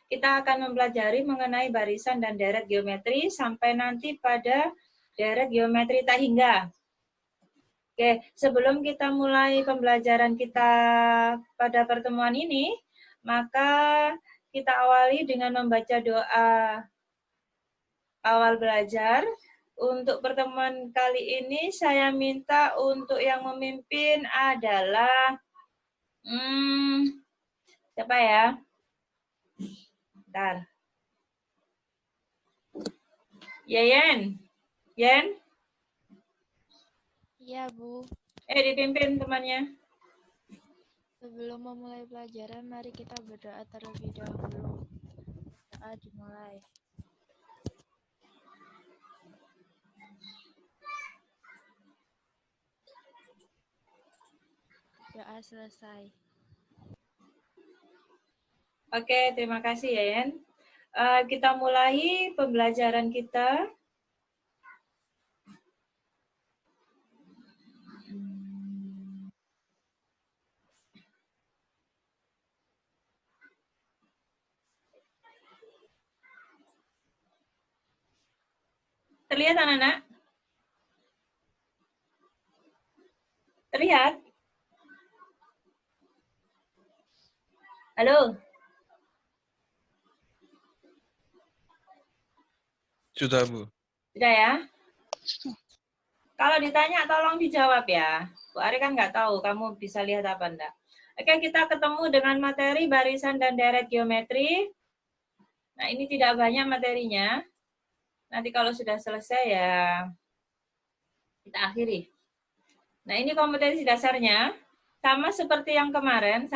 Kita akan mempelajari mengenai barisan dan deret geometri sampai nanti pada deret geometri tak hingga. Oke, sebelum kita mulai pembelajaran kita pada pertemuan ini, maka kita awali dengan membaca doa awal belajar. Untuk pertemuan kali ini saya minta untuk yang memimpin adalah siapa ya? Bentar. Yen. Yen? Iya, Bu. Dipimpin temannya. Sebelum memulai pelajaran, mari kita berdoa terlebih dahulu. Doa dimulai. Doa selesai. Oke, terima kasih ya, Yen. Kita mulai pembelajaran kita. Terlihat anak-anak? Terlihat? Halo? Sudah, Bu. Sudah ya? Kalau ditanya tolong dijawab ya. Bu Ari kan nggak tahu kamu bisa lihat apa enggak. Oke, kita ketemu dengan materi barisan dan deret geometri. Nah, ini tidak banyak materinya. Nanti kalau sudah selesai ya kita akhiri. Nah, ini kompetensi dasarnya. Sama seperti yang kemarin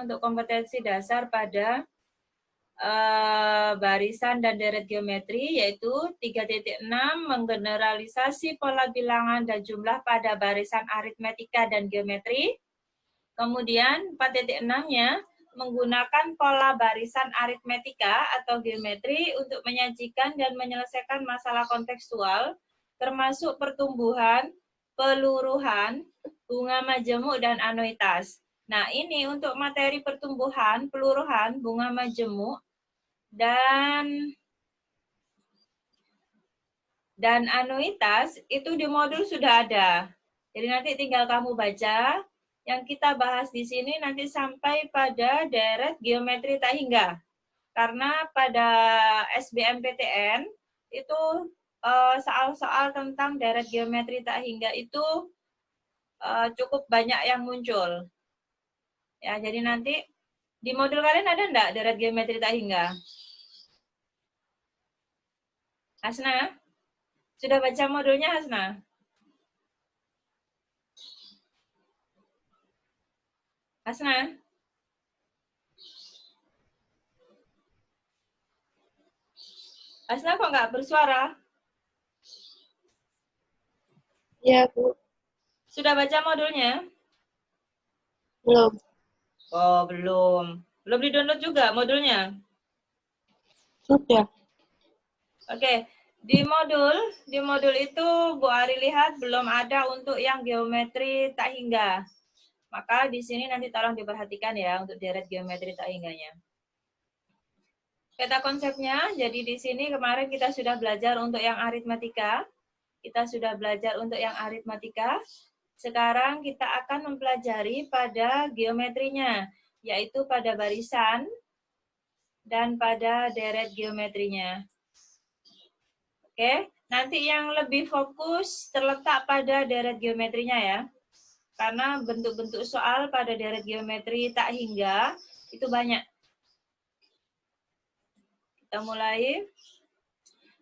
untuk kompetensi dasar pada barisan dan deret geometri, yaitu 3.6 menggeneralisasi pola bilangan dan jumlah pada barisan aritmetika dan geometri. Kemudian 4.6-nya menggunakan pola barisan aritmetika atau geometri untuk menyajikan dan menyelesaikan masalah kontekstual, termasuk pertumbuhan, peluruhan, bunga majemuk, dan anuitas. Nah, ini untuk materi pertumbuhan, peluruhan, bunga majemuk, dan anuitas itu di modul sudah ada. Jadi nanti tinggal kamu baca. Yang kita bahas di sini nanti sampai pada deret geometri tak hingga. Karena pada SBMPTN itu soal-soal tentang deret geometri tak hingga itu cukup banyak yang muncul. Ya, jadi nanti di modul kalian ada enggak deret geometri tak hingga? Hasna? Sudah baca modulnya, Hasna? Hasna? Hasna kok nggak bersuara? Ya, Bu. Sudah baca modulnya? Belum. Oh, belum. Belum di-download juga modulnya? Sudah. Oke. Di modul itu Bu Ari lihat belum ada untuk yang geometri tak hingga. Maka di sini nanti tolong diperhatikan ya untuk deret geometri tak hingganya. Peta konsepnya, jadi di sini kemarin kita sudah belajar untuk yang aritmatika. Sekarang kita akan mempelajari pada geometrinya, yaitu pada barisan dan pada deret geometrinya. Oke, nanti yang lebih fokus terletak pada deret geometrinya ya. Karena bentuk-bentuk soal pada deret geometri tak hingga itu banyak. Kita mulai.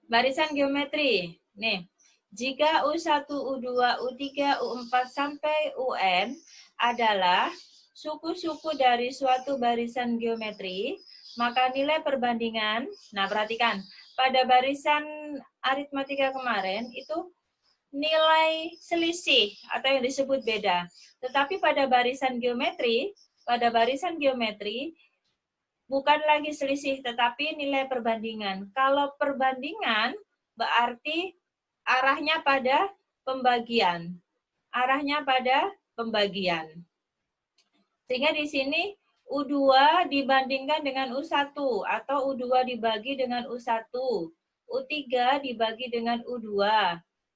Barisan geometri. Nih, jika U1, U2, U3, U4 sampai UN adalah suku-suku dari suatu barisan geometri, maka nilai perbandingan, nah perhatikan, pada barisan aritmatika kemarin itu nilai selisih atau yang disebut beda. Tetapi pada barisan geometri bukan lagi selisih tetapi nilai perbandingan. Kalau perbandingan berarti arahnya pada pembagian. Sehingga di sini U2 dibandingkan dengan U1 atau U2 dibagi dengan U1, U3 dibagi dengan U2,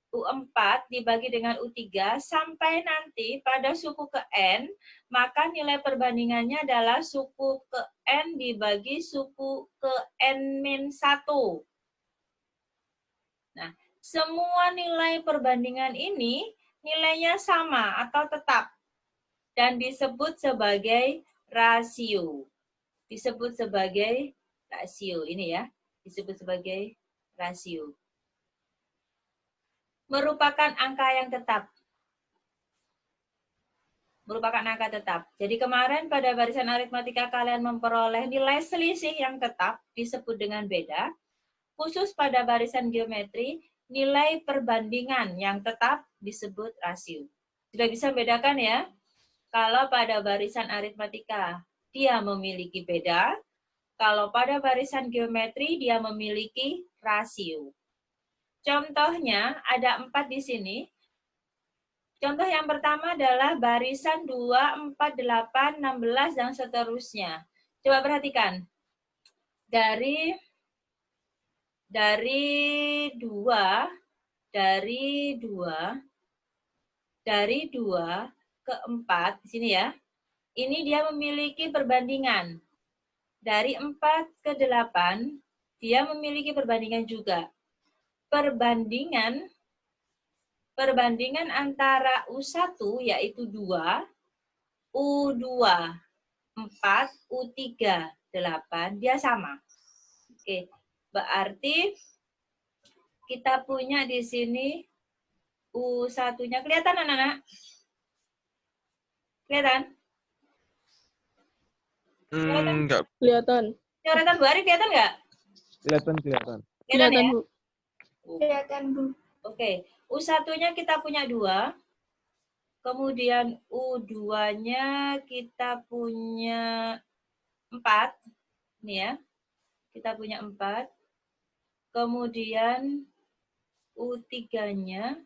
U4 dibagi dengan U3 sampai nanti pada suku ke N, maka nilai perbandingannya adalah suku ke N dibagi suku ke N-1. Nah, semua nilai perbandingan ini nilainya sama atau tetap dan disebut sebagai rasio. Disebut sebagai rasio. Ini ya, disebut sebagai rasio. Merupakan angka yang tetap. Merupakan angka tetap. Jadi kemarin pada barisan aritmatika kalian memperoleh nilai selisih yang tetap disebut dengan beda. Khusus pada barisan geometri, nilai perbandingan yang tetap disebut rasio. Sudah bisa bedakan ya? Kalau pada barisan aritmatika dia memiliki beda, kalau pada barisan geometri dia memiliki rasio. Contohnya ada 4 di sini. Contoh yang pertama adalah barisan 2, 4, 8, 16, dan seterusnya. Coba perhatikan. Dari 2 ke 4 di sini ya. Ini dia memiliki perbandingan. Dari 4 ke 8 dia memiliki perbandingan juga. Perbandingan antara U1 yaitu 2, U2 4, U3 8 dia sama. Oke, berarti kita punya di sini U1-nya kelihatan anak-anak? Kelihatan? Enggak. Kelihatan. Coretan Bu Ari kelihatan nggak? Kelihatan. Kelihatan Kelihatan, ya? Bu. Kelihatan, Bu. Oke, U1-nya kita punya 2. Kemudian U2-nya kita punya 4. Ini ya. Kita punya 4. Kemudian U3-nya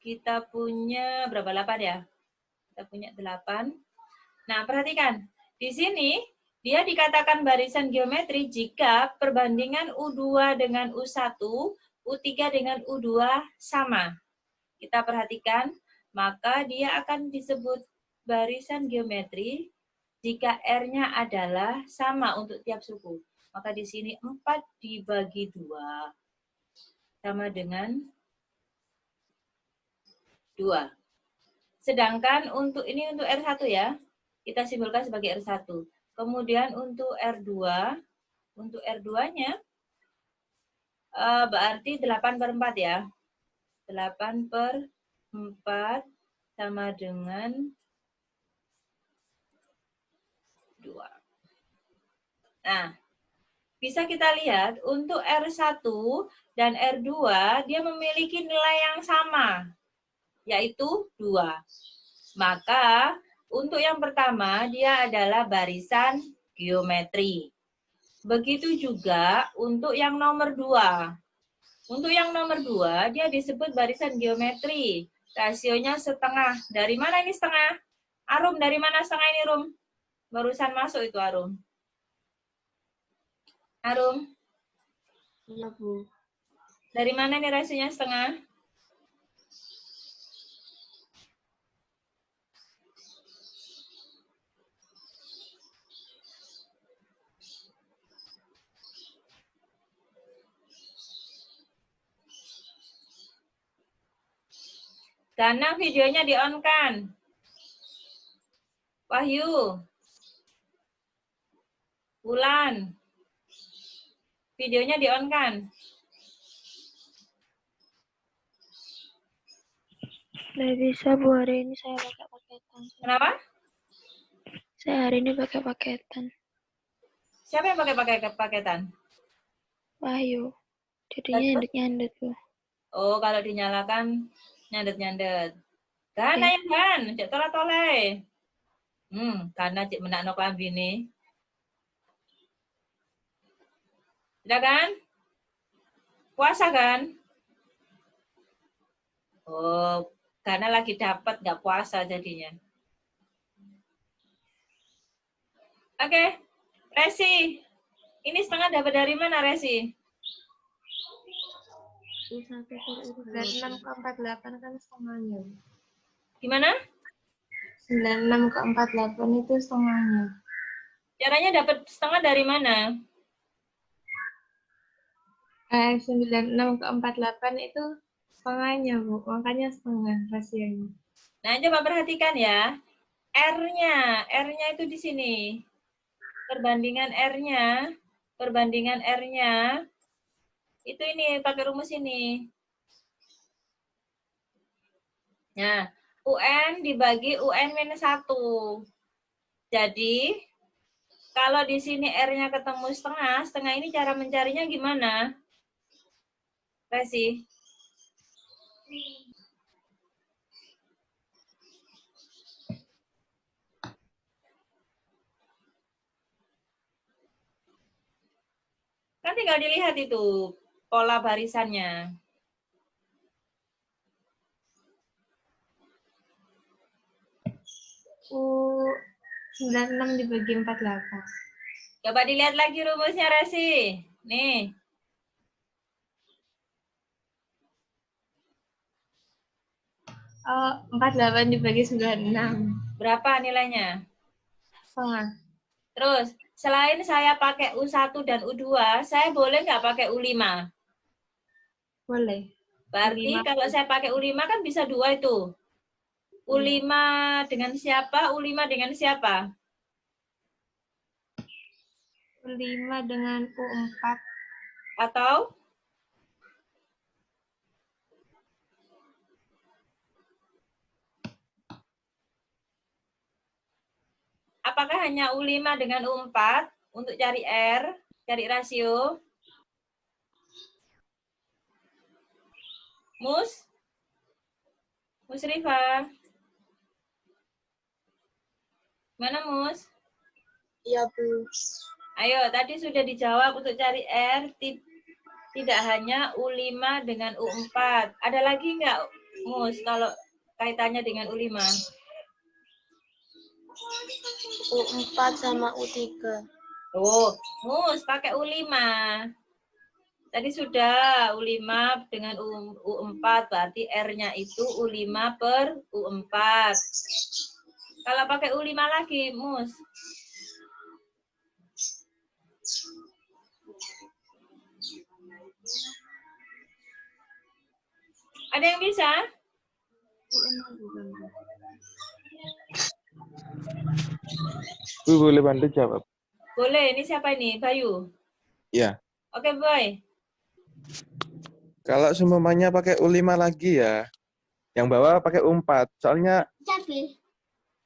kita punya berapa? 8 ya? Kita punya 8. Nah, perhatikan. Di sini dia dikatakan barisan geometri jika perbandingan U2 dengan U1, U3 dengan U2 sama. Kita perhatikan, maka dia akan disebut barisan geometri jika R-nya adalah sama untuk tiap suku. Maka di sini 4 dibagi 2 sama dengan 2. Sedangkan untuk ini untuk R1 ya, kita simbolkan sebagai R1. Kemudian untuk R2-nya berarti 8/4 ya. 8/4 sama dengan 2. Nah, bisa kita lihat untuk R1 dan R2 dia memiliki nilai yang sama, yaitu 2. Maka untuk yang pertama dia adalah barisan geometri. Begitu juga untuk yang nomor 2. Untuk yang nomor 2 dia disebut barisan geometri. Rasionya setengah. Dari mana ini setengah? Arum, dari mana setengah ini, Rum? Barusan masuk itu Arum. Arum? Iya, Bu. Dari mana nih rasionya setengah? Karena videonya di-on-kan. Wahyu. Bulan. Videonya di-on-kan. Nggak bisa, Bu. Hari ini saya pakai paketan. Kenapa? Saya hari ini pakai paketan. Siapa yang pakai paketan? Wahyu. Jadinya nyandet-nyandet, Bu. Oh, kalau dinyalakan nyandet-nyandet. Karena Oke. yang kan, cek tole-tole. Karena cek menakno klambi nih. Sudah kan? Puasa kan? Oh, karena lagi dapat nggak puasa jadinya. Oke, Resi. Ini setengah dapat dari mana, Resi? U1 per U2. 96 ke 48 kan setengahnya. Gimana? 96 ke 48 itu setengahnya. Caranya dapat setengah dari mana? 96 ke 48 itu setengahnya, Bu. Makanya setengah rasionya. Nah, coba perhatikan ya. R-nya itu di sini. Perbandingan R-nya, itu ini, pakai rumus ini. Nah, UN dibagi UN minus 1. Jadi, kalau di sini R-nya ketemu setengah ini cara mencarinya gimana? Resi? Kan tinggal dilihat itu pola barisannya. U96 dibagi 48. Coba dilihat lagi rumusnya, Resi. Nih. Oh, 48 dibagi 96. Berapa nilainya? Setengah. Terus, selain saya pakai U1 dan U2, saya boleh nggak pakai U5? Boleh. Berarti U5. kalau saya pakai U5 kan bisa 2 itu. U5 dengan siapa? U5 dengan siapa? U5 dengan U4. Atau? Apakah hanya U5 dengan U4 untuk cari R, cari rasio? Musrifah. Mana Mus? Iya, Bu. Ayo, tadi sudah dijawab untuk cari R, tidak hanya U5 dengan U4. Ada lagi nggak, Mus, kalau kaitannya dengan U5? U4 sama U3. Tuh, Mus, pakai U5. Tadi sudah U5 dengan U4, berarti R-nya itu U5 per U4. Kalau pakai U5 lagi, Mus. Ada yang bisa? Bu, boleh bantu jawab? Boleh, ini siapa ini? Bayu? Ya. Oke, Boy. Kalau semuanya pakai U5 lagi ya, yang bawah pakai U4. Soalnya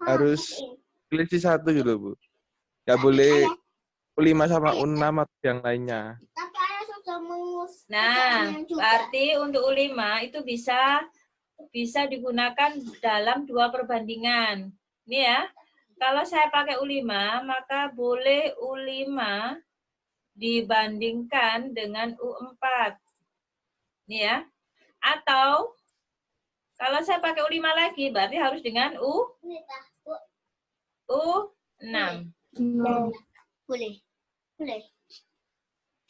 harus pilih satu gitu, Bu. Nggak boleh U5 sama U6 atau yang lainnya. Nah, berarti untuk U5 itu bisa digunakan dalam 2 perbandingan. Ini ya, kalau saya pakai U5, maka boleh U5 dibandingkan dengan U4. Ini ya. Atau, kalau saya pakai U5 lagi, berarti harus dengan U6. Boleh.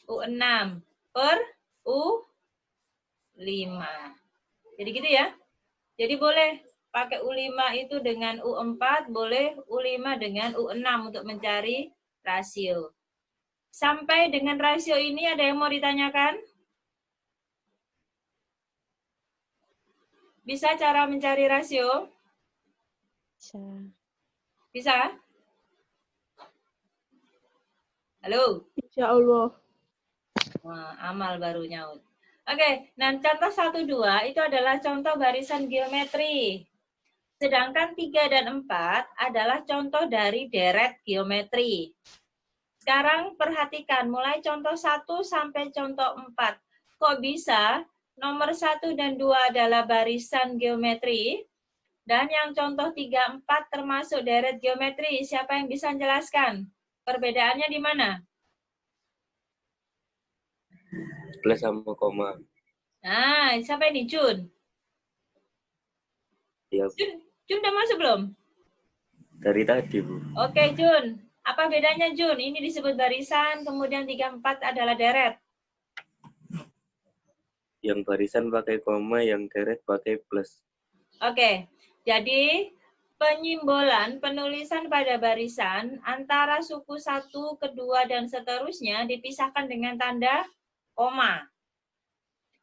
U6 per U5. Jadi gitu ya. Jadi boleh pakai U5 itu dengan U4, boleh U5 dengan U6 untuk mencari rasio. Sampai dengan rasio ini ada yang mau ditanyakan? Bisa cara mencari rasio? Bisa? Halo? Insya Allah. Wah, amal baru nyaut. Oke, nah contoh 1, 2 itu adalah contoh barisan geometri. Sedangkan 3 dan 4 adalah contoh dari deret geometri. Sekarang perhatikan, mulai contoh 1 sampai contoh 4. Kok bisa nomor 1 dan 2 adalah barisan geometri? Dan yang contoh 3, 4 termasuk deret geometri. Siapa yang bisa menjelaskan? Perbedaannya di mana? Plus sama koma. Nah, siapa ini? Jun? Ya, Jun udah masuk belum? dari tadi, Bu. Oke, Jun. Apa bedanya, Jun? Ini disebut barisan, kemudian 34 adalah deret. Yang barisan pakai koma, yang deret pakai plus. Oke, jadi penyimbolan penulisan pada barisan antara suku 1, kedua, dan seterusnya dipisahkan dengan tanda koma.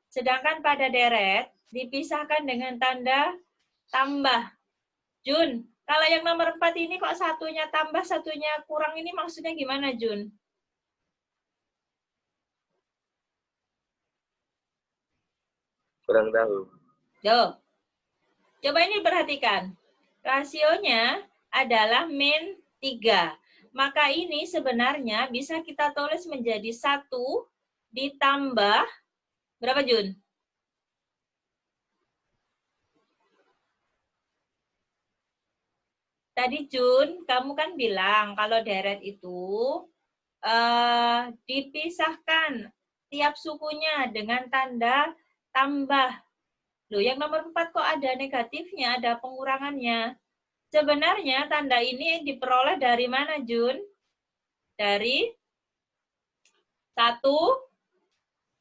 Sedangkan pada deret dipisahkan dengan tanda tambah. Jun, kalau yang nomor 4 ini kok satunya tambah, satunya kurang, ini maksudnya gimana, Jun? Kurang tahu. Yo, coba ini perhatikan. Rasionya adalah min 3. Maka ini sebenarnya bisa kita tulis menjadi 1 ditambah, berapa, Jun? Tadi, Jun, kamu kan bilang kalau deret itu dipisahkan tiap sukunya dengan tanda tambah. Loh, yang nomor 4 kok ada negatifnya, ada pengurangannya. Sebenarnya tanda ini diperoleh dari mana, Jun? Dari 1,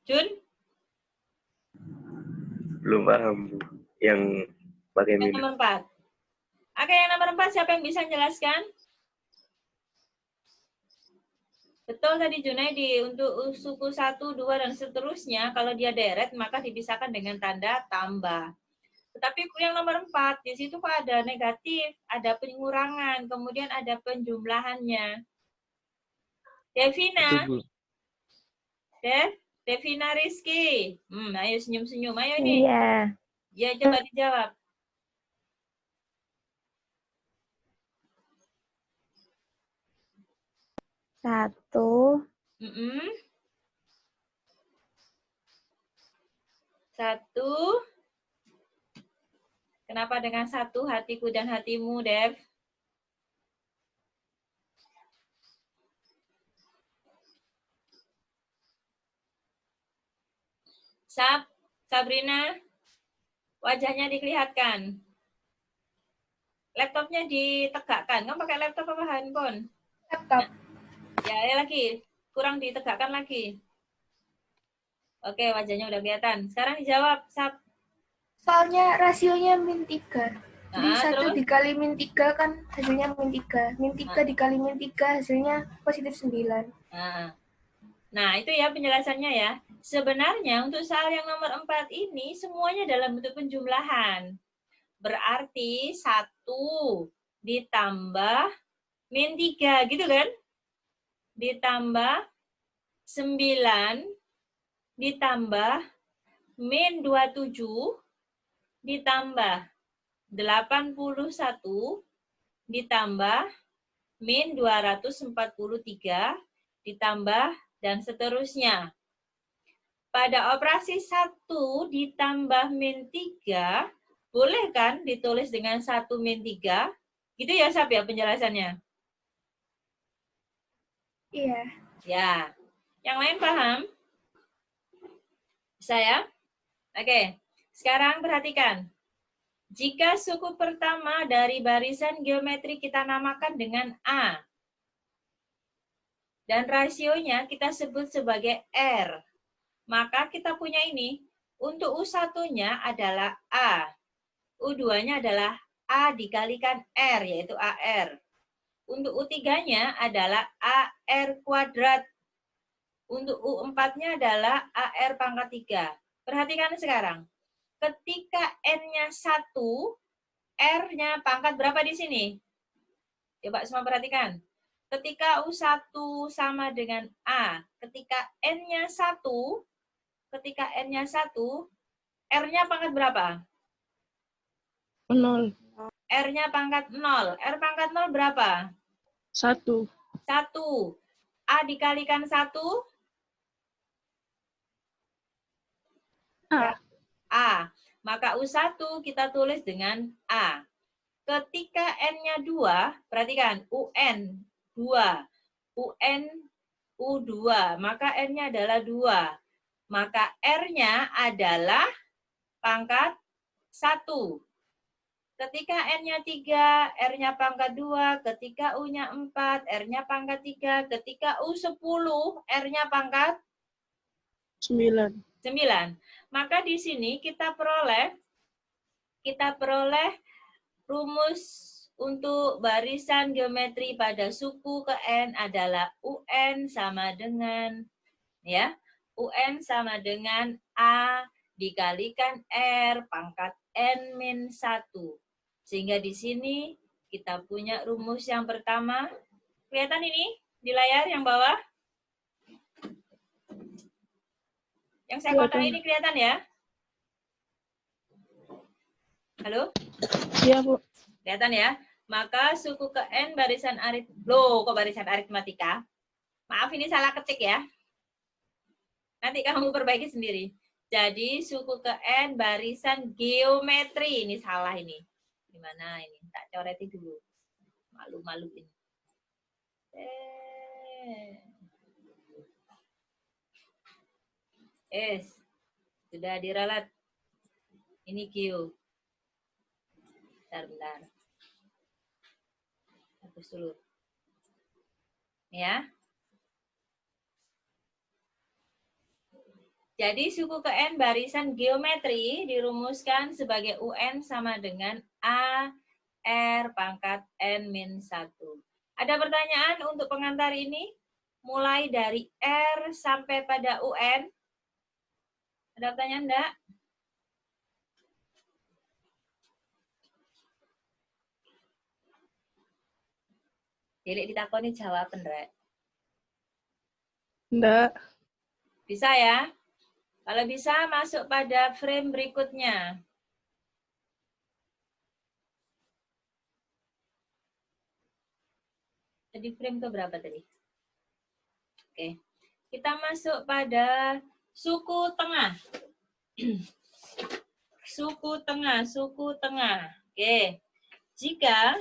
Jun? Belum paham, Bu. Yang pakai Yang minus. nomor 4. Oke, yang nomor 4 siapa yang bisa menjelaskan? Betul tadi Junaidi, untuk suku 1, 2, dan seterusnya, kalau dia deret, maka dipisahkan dengan tanda tambah. Tetapi yang nomor 4, di situ kok ada negatif, ada pengurangan, kemudian ada penjumlahannya. Devina, Itu, Bu. Devina Rizky. Ayo senyum-senyum, ayo ini. Iya. Ya, coba dijawab. Satu. 1. Kenapa dengan 1 hatiku dan hatimu, Dev? Sabrina, wajahnya dikelihatan. Laptopnya ditegakkan. Kamu pakai laptop apa handphone? Laptop. Ya, lagi. Kurang ditegakkan lagi. Oke, wajahnya udah kelihatan. Sekarang dijawab, Sab. Soalnya rasionya min 3. Jadi Nah, 1 terus? dikali min 3 kan hasilnya min 3. Min 3 dikali min 3 hasilnya positif 9. Nah, itu ya penjelasannya ya. Sebenarnya untuk soal yang nomor 4 ini semuanya dalam bentuk penjumlahan. Berarti 1 ditambah min 3, gitu kan? Ditambah 9 ditambah min 27 ditambah 81 ditambah min 243 ditambah dan seterusnya. Pada operasi 1 ditambah min 3, boleh kan ditulis dengan 1 min 3? Gitu ya, Sab, ya penjelasannya? Iya. Ya. Yang lain paham? Bisa ya? Oke. Sekarang perhatikan. Jika suku pertama dari barisan geometri kita namakan dengan A, dan rasionya kita sebut sebagai R, maka kita punya ini. Untuk U1-nya adalah A. U2-nya adalah A dikalikan R, yaitu AR. Untuk U3-nya adalah AR kuadrat. Untuk U4-nya adalah AR pangkat 3. Perhatikan sekarang. Ketika N-nya 1, R-nya pangkat berapa di sini? Coba semua perhatikan. Ketika U1 sama dengan A, ketika N-nya 1, R-nya pangkat berapa? 0. R-nya pangkat 0. R pangkat 0 berapa? 1. 1. A dikalikan 1? A. A. Maka U1 kita tulis dengan A. Ketika N-nya 2, perhatikan, UN 2. UN U2, maka N-nya adalah 2. Maka R-nya adalah pangkat 1. Ketika N-nya 3, R-nya pangkat 2. Ketika U-nya 4, R-nya pangkat 3. Ketika U 10, R-nya pangkat 9. 9. Maka di sini kita peroleh rumus untuk barisan geometri pada suku ke N adalah UN sama dengan UN sama dengan A dikalikan R pangkat N-1. Sehingga di sini kita punya rumus yang pertama. Kelihatan ini di layar yang bawah? Yang saya kotak ini kelihatan ya? Halo? Iya, Bu. Kelihatan ya? Maka suku ke N barisan kok barisan aritmatika? Maaf ini salah ketik ya. Nanti kamu perbaiki sendiri. Jadi suku ke N barisan geometri. Ini salah ini. Gimana ini? Tak coreti dulu. Malu-maluin. Sudah diralat. Ini Q. Bentar. Hapus dulu. Ya. Jadi suku ke N barisan geometri dirumuskan sebagai UN sama dengan A R pangkat N-1. Ada pertanyaan untuk pengantar ini? Mulai dari R sampai pada UN. Ada pertanyaan enggak? Jadi ditakoni jawab, Rek. Enggak. Bisa ya? Kalau bisa masuk pada frame berikutnya. Jadi frame ke berapa tadi? Oke. Kita masuk pada suku tengah. Suku tengah. Oke. Jika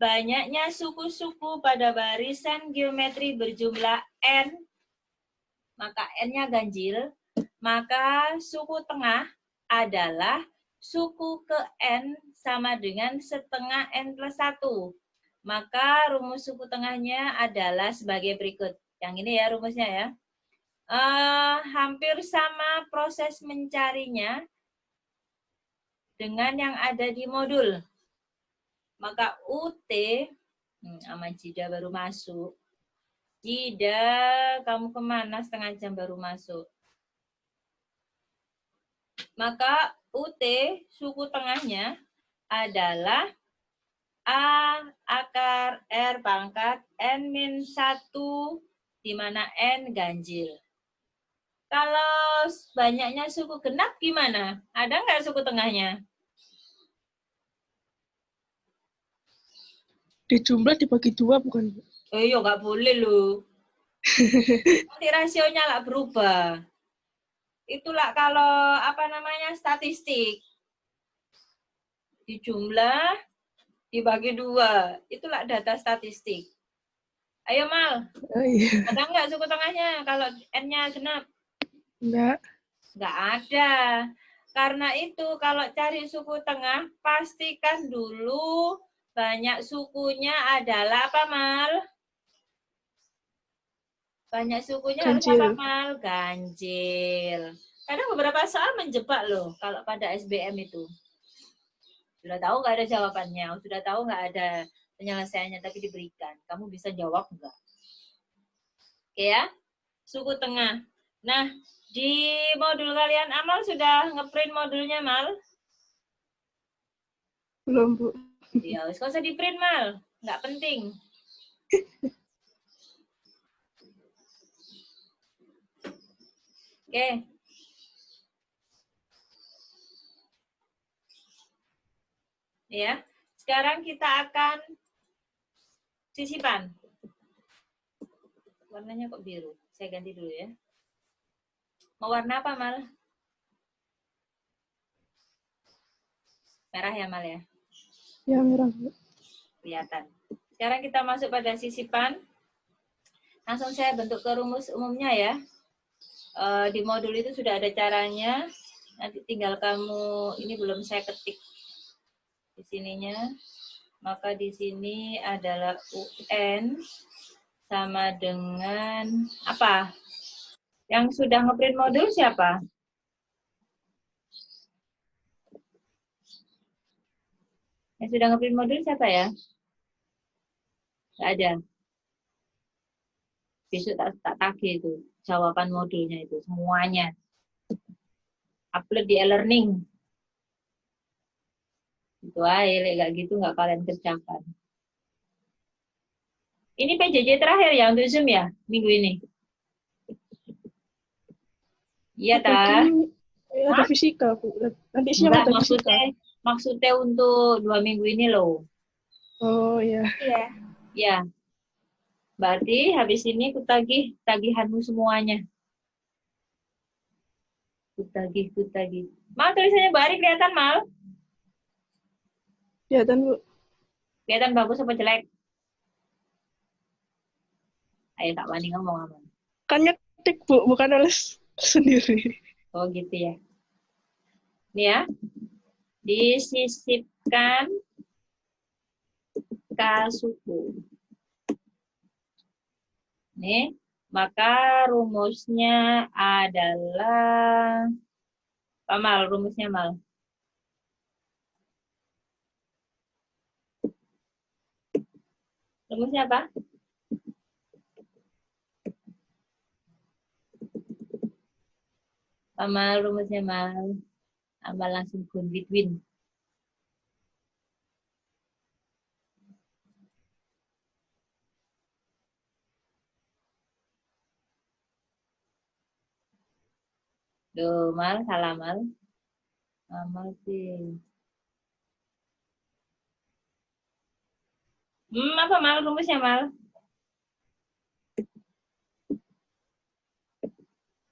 banyaknya suku-suku pada barisan geometri berjumlah N, maka N-nya ganjil, maka suku tengah adalah suku ke N sama dengan setengah N+1. Maka rumus suku tengahnya adalah sebagai berikut. Yang ini ya rumusnya ya. Hampir sama proses mencarinya dengan yang ada di modul. Maka UT, sama Jida baru masuk. Jida, kamu kemana setengah jam baru masuk? Maka UT, suku tengahnya adalah A akar R pangkat N-1, di mana N ganjil. Kalau banyaknya suku genap gimana? Ada nggak suku tengahnya? Dijumlah dibagi 2 bukan, Bu? Iya, nggak boleh loh. Nanti rasionya lah berubah. Itulah kalau statistik. Dijumlah, dibagi 2. Itulah data statistik. Ayo Mal, Oh, iya. ada nggak suku tengahnya kalau N-nya genap? Enggak. Nggak ada. Karena itu kalau cari suku tengah, pastikan dulu banyak sukunya adalah apa, Mal? Banyak sukunya harus Ganjil. apa, Mal? Ganjil. Kadang beberapa soal menjebak loh kalau pada SBM itu. Sudah tahu nggak ada jawabannya, sudah tahu nggak ada penyelesaiannya, tapi diberikan. Kamu bisa jawab nggak? Oke ya, suku tengah. Nah, di modul kalian Amal sudah ngeprint modulnya, Mal? Belum, Bu. Ya, nggak usah di-print, Mal. Nggak penting. Oke. Ya, sekarang kita akan sisipan. Warnanya kok biru? Saya ganti dulu ya. Mau warna apa, Mal? Merah ya, Mal ya? Ya, merah, Bu. Kelihatan. Sekarang kita masuk pada sisipan. Langsung saya bentuk ke rumus umumnya ya. Di modul itu sudah ada caranya. Nanti tinggal kamu, ini belum saya ketik. di sininya. Maka di sini adalah UN sama dengan apa? Yang sudah ngeprint modul siapa? Yang sudah ngeprint modul siapa ya? Nggak ada. Besok tak tagih itu jawaban modulnya itu semuanya. Upload di e-learning. Itu aja, kayak gitu nggak kalian kerjakan. Ini PJJ terakhir ya untuk Zoom ya minggu ini. Iya ta? Ada fisika, Bu. Nanti siang Enggak, ada fisika. maksudnya untuk 2 minggu ini loh. Oh ya. Iya. Ya. Berarti habis ini kutagih tagihanmu semuanya. Kutagih. Mal, tulisannya Mbak Ari kelihatan, Mal? Kelihatan, Bu. Kelihatan bagus apa jelek? Ayo tak wani ngomong apa? Kan nyetik, Bu, bukan nulis sendiri. Oh gitu ya. Ini ya. Disisipkan kasuku. Nih, maka rumusnya adalah apa, Mal? Rumusnya, Mal? Rumusnya apa? Mal, rumusnya, Mal? Amal langsung go between. Duh, Mal, salah, Mal. Amal sih. Apa, Mal? Rumusnya, Mal?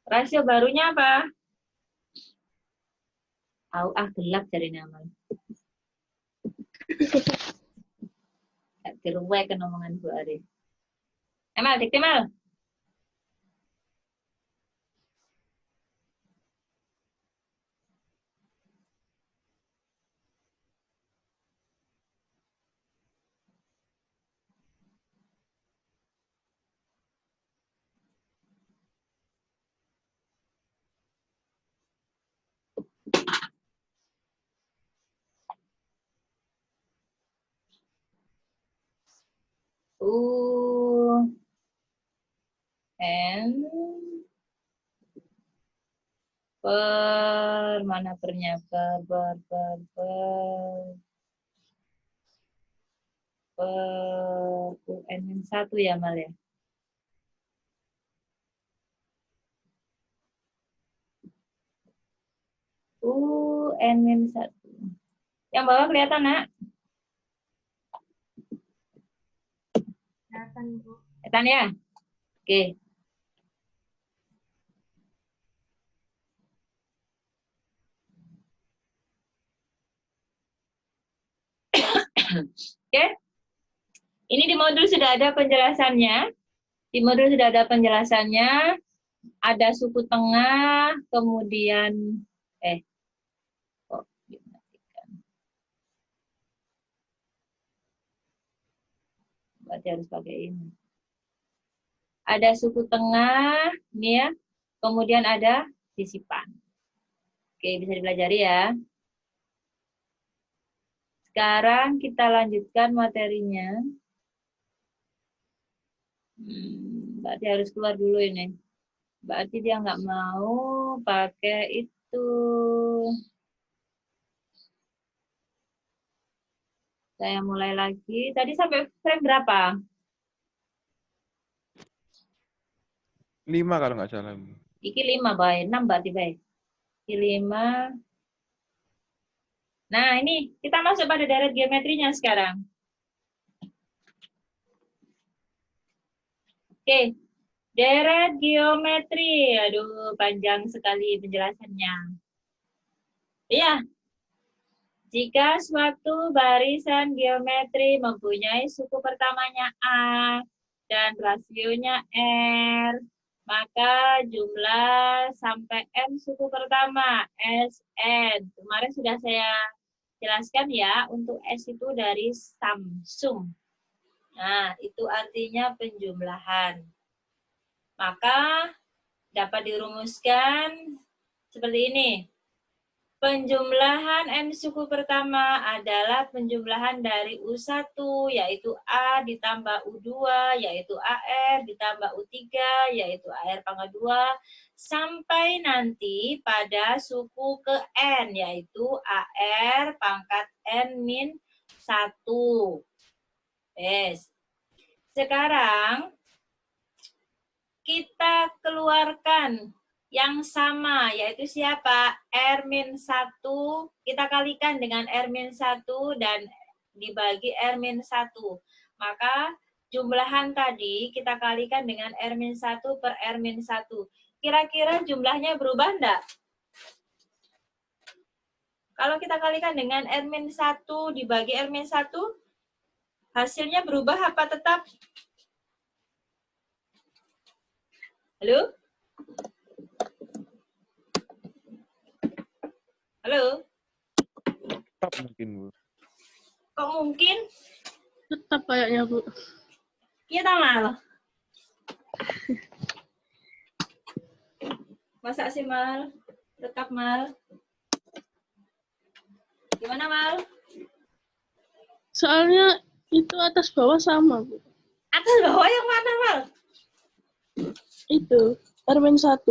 Rasio barunya apa? Gelap dari nama. Gak diruwek kan omongan Bu Ari. Mal, dikti, Mal. N per mana pernya per UN-1 ya, Mal ya. UN-1. Yang bawah kelihatan, Nak? Kelihatan, Bu. Kelihatan ya? Oke. Oke. Ini di modul sudah ada penjelasannya. Di modul sudah ada penjelasannya. Ada suku tengah, kemudian dimatikan. Berarti harus pakai ini. Ada suku tengah, ini ya. Kemudian ada sisipan. Oke, bisa dipelajari ya. Sekarang kita lanjutkan materinya. Berarti harus keluar dulu ini. Berarti dia nggak mau pakai itu. Saya mulai lagi. Tadi sampai frame berapa? 5 kalau nggak salah. Iki 5, baik. 6 berarti baik. Iki 5. Nah, ini kita masuk pada deret geometrinya sekarang. Oke. Deret geometri. Aduh, panjang sekali penjelasannya. Iya. Jika suatu barisan geometri mempunyai suku pertamanya A dan rasionya R, maka jumlah sampai N suku pertama, Sn. Kemarin sudah saya jelaskan ya, untuk S itu dari sum. Nah, itu artinya penjumlahan. Maka dapat dirumuskan seperti ini. Penjumlahan N suku pertama adalah penjumlahan dari U1, yaitu A ditambah U2, yaitu AR, ditambah U3, yaitu AR pangkat 2, sampai nanti pada suku ke N, yaitu AR pangkat N-1. Yes. Sekarang, kita keluarkan yang sama, yaitu siapa? R-1, kita kalikan dengan R-1 dan dibagi R-1. Maka jumlahan tadi kita kalikan dengan R-1 per R-1. Kira-kira jumlahnya berubah enggak? Kalau kita kalikan dengan R-1 dibagi R-1, hasilnya berubah apa tetap? Halo? Halo? Tetap mungkin, Bu. Kok mungkin? Tetap kayaknya, Bu. Iya, Tamal. Masa sih, Mal? Tetap, Mal. Gimana, Mal? Soalnya itu atas bawah sama, Bu. Atas bawah yang mana, Mal? Itu, R-1.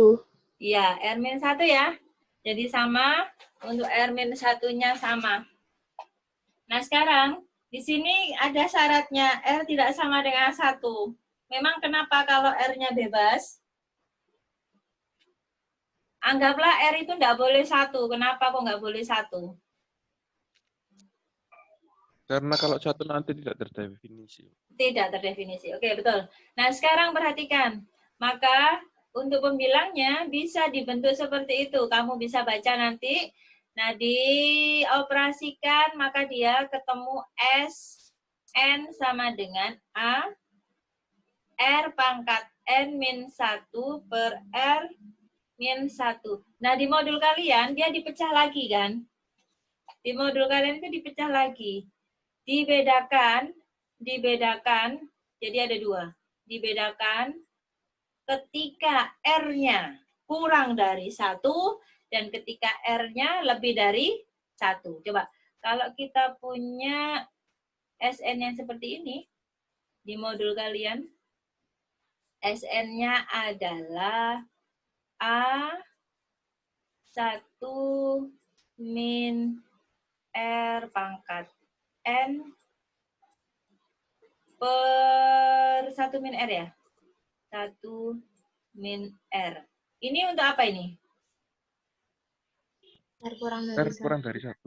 Iya, R-1 ya. Jadi sama, untuk R-1-nya sama. Nah, sekarang di sini ada syaratnya R tidak sama dengan 1. Memang kenapa kalau R-nya bebas? Anggaplah R itu nggak boleh 1. Kenapa kok nggak boleh 1? Karena kalau 1 nanti tidak terdefinisi. Tidak terdefinisi. Oke, betul. Nah, sekarang perhatikan. Maka untuk pembilangnya bisa dibentuk seperti itu. Kamu bisa baca nanti. Nah, dioperasikan maka dia ketemu S, N sama dengan A, R pangkat N-1 per R-1. Nah, di modul kalian dia dipecah lagi kan? Di modul kalian itu dipecah lagi. Dibedakan, jadi ada 2. Dibedakan ketika R-nya kurang dari 1 dan ketika R-nya lebih dari 1. Coba, kalau kita punya SN yang seperti ini, di modul kalian, SN-nya adalah A1 min R pangkat N per 1 min R ya? 1 min R. Ini untuk apa ini? R kurang dari 1.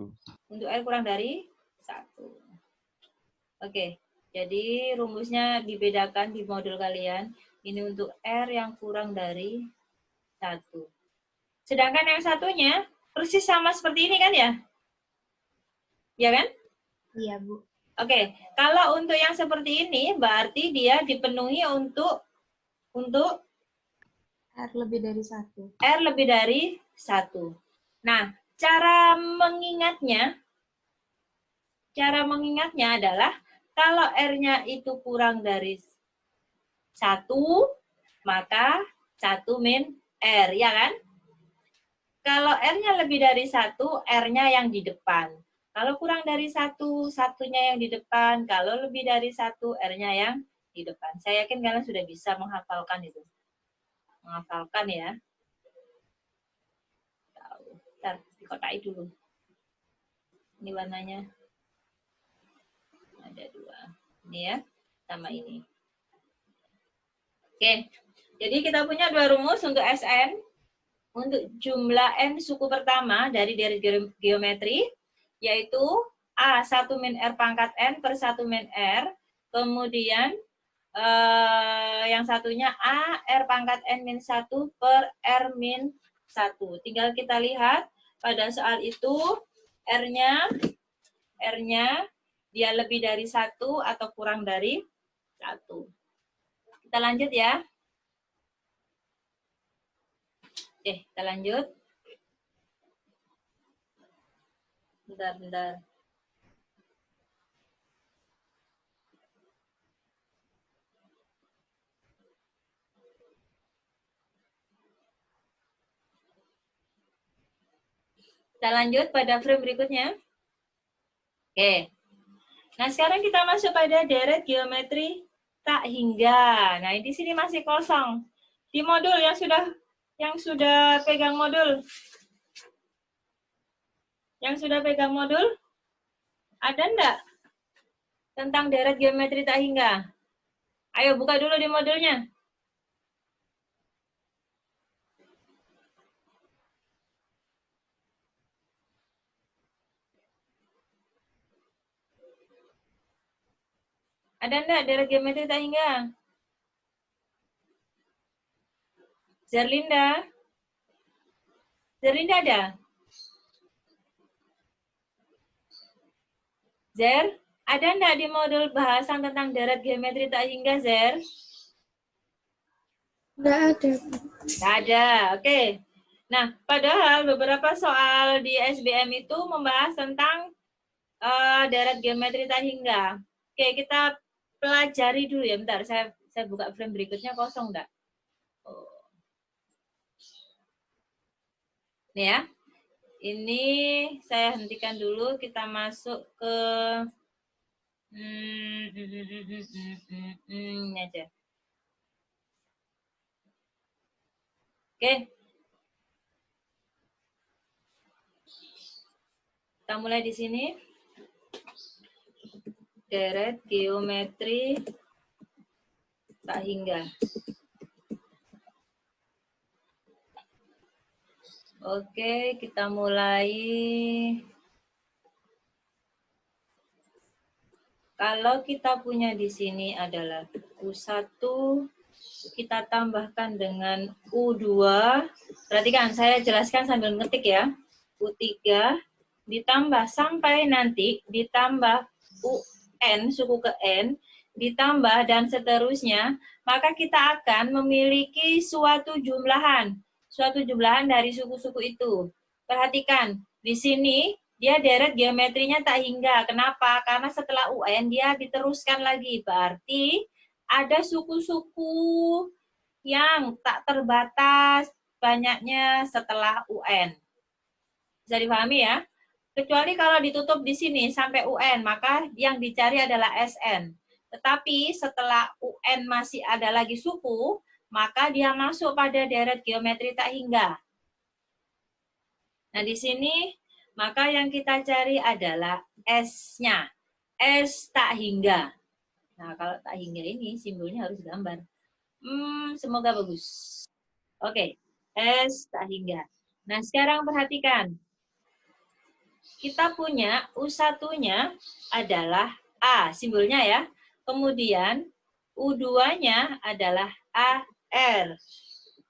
Untuk R kurang dari 1. Oke, jadi rumusnya dibedakan di modul kalian. Ini untuk R yang kurang dari 1. Sedangkan yang satunya persis sama seperti ini kan ya? Ya kan? Iya, Bu. Oke, kalau untuk yang seperti ini berarti dia dipenuhi untuk R lebih dari 1. R lebih dari 1. Nah, cara mengingatnya adalah kalau R-nya itu kurang dari 1, maka 1 min R, ya kan? Kalau R-nya lebih dari 1, R-nya yang di depan. Kalau kurang dari 1, 1-nya yang di depan. Kalau lebih dari 1, R-nya yang di depan. Saya yakin kalian sudah bisa menghafalkan itu. Menghafalkan ya. Bentar, dikotai dulu. Ini warnanya. Ada 2. Ini ya, sama ini. Oke, jadi kita punya 2 rumus untuk SN. Untuk jumlah N suku pertama dari geometri, yaitu A1 min R pangkat N per 1 min R. Kemudian yang satunya A R pangkat N-1 per R-1. Tinggal kita lihat pada soal itu R-nya dia lebih dari 1 atau kurang dari 1. Kita lanjut ya. Oke, kita lanjut. Bentar. Kita lanjut pada frame berikutnya. Oke. Nah, sekarang kita masuk pada deret geometri tak hingga. Nah, di sini masih kosong. Di modul yang sudah pegang modul. Yang sudah pegang modul, ada enggak tentang deret geometri tak hingga? Ayo buka dulu di modulnya. Ada enggak deret geometri tak hingga? Zerlinda? Zerlinda ada? Zer, ada enggak di modul bahasan tentang deret geometri tak hingga, Zer? Nggak ada. Nggak ada, oke. Nah, padahal beberapa soal di SBM itu membahas tentang deret geometri tak hingga. Oke, kita pelajari dulu ya, bentar. Saya buka frame berikutnya, kosong enggak? Oh. Nih ya. Ini saya hentikan dulu, kita masuk ke ini aja. Oke. Kita mulai di sini. Deret geometri tak hingga. Oke, kita mulai. Kalau kita punya di sini adalah U1, kita tambahkan dengan U2. Perhatikan, saya jelaskan sambil ngetik ya. U3 ditambah sampai nanti ditambah UN, suku ke N, ditambah dan seterusnya, maka kita akan memiliki suatu jumlahan dari suku-suku itu. Perhatikan, di sini dia deret geometrinya tak hingga. Kenapa? Karena setelah UN dia diteruskan lagi. Berarti ada suku-suku yang tak terbatas banyaknya setelah UN. Bisa dipahami ya? Kecuali kalau ditutup di sini sampai UN, maka yang dicari adalah SN. Tetapi setelah UN masih ada lagi suku, maka dia masuk pada deret geometri tak hingga. Nah, di sini maka yang kita cari adalah S-nya. S tak hingga. Nah, kalau tak hingga ini simbolnya harus gambar. Semoga bagus. Oke, S tak hingga. Nah, sekarang perhatikan. Kita punya U1-nya adalah A, simbolnya ya. Kemudian U2-nya adalah AR.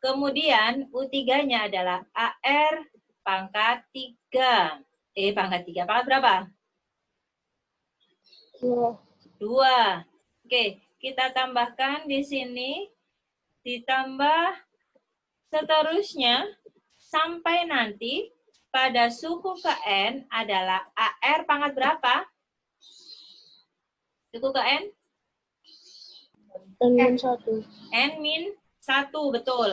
Kemudian U3-nya adalah AR pangkat 3. Pangkat 3. Pangkat berapa? 2. Oke, kita tambahkan di sini. Ditambah seterusnya sampai nanti pada suku ke N adalah AR pangkat berapa? Suku ke N? N-1. N-1, betul.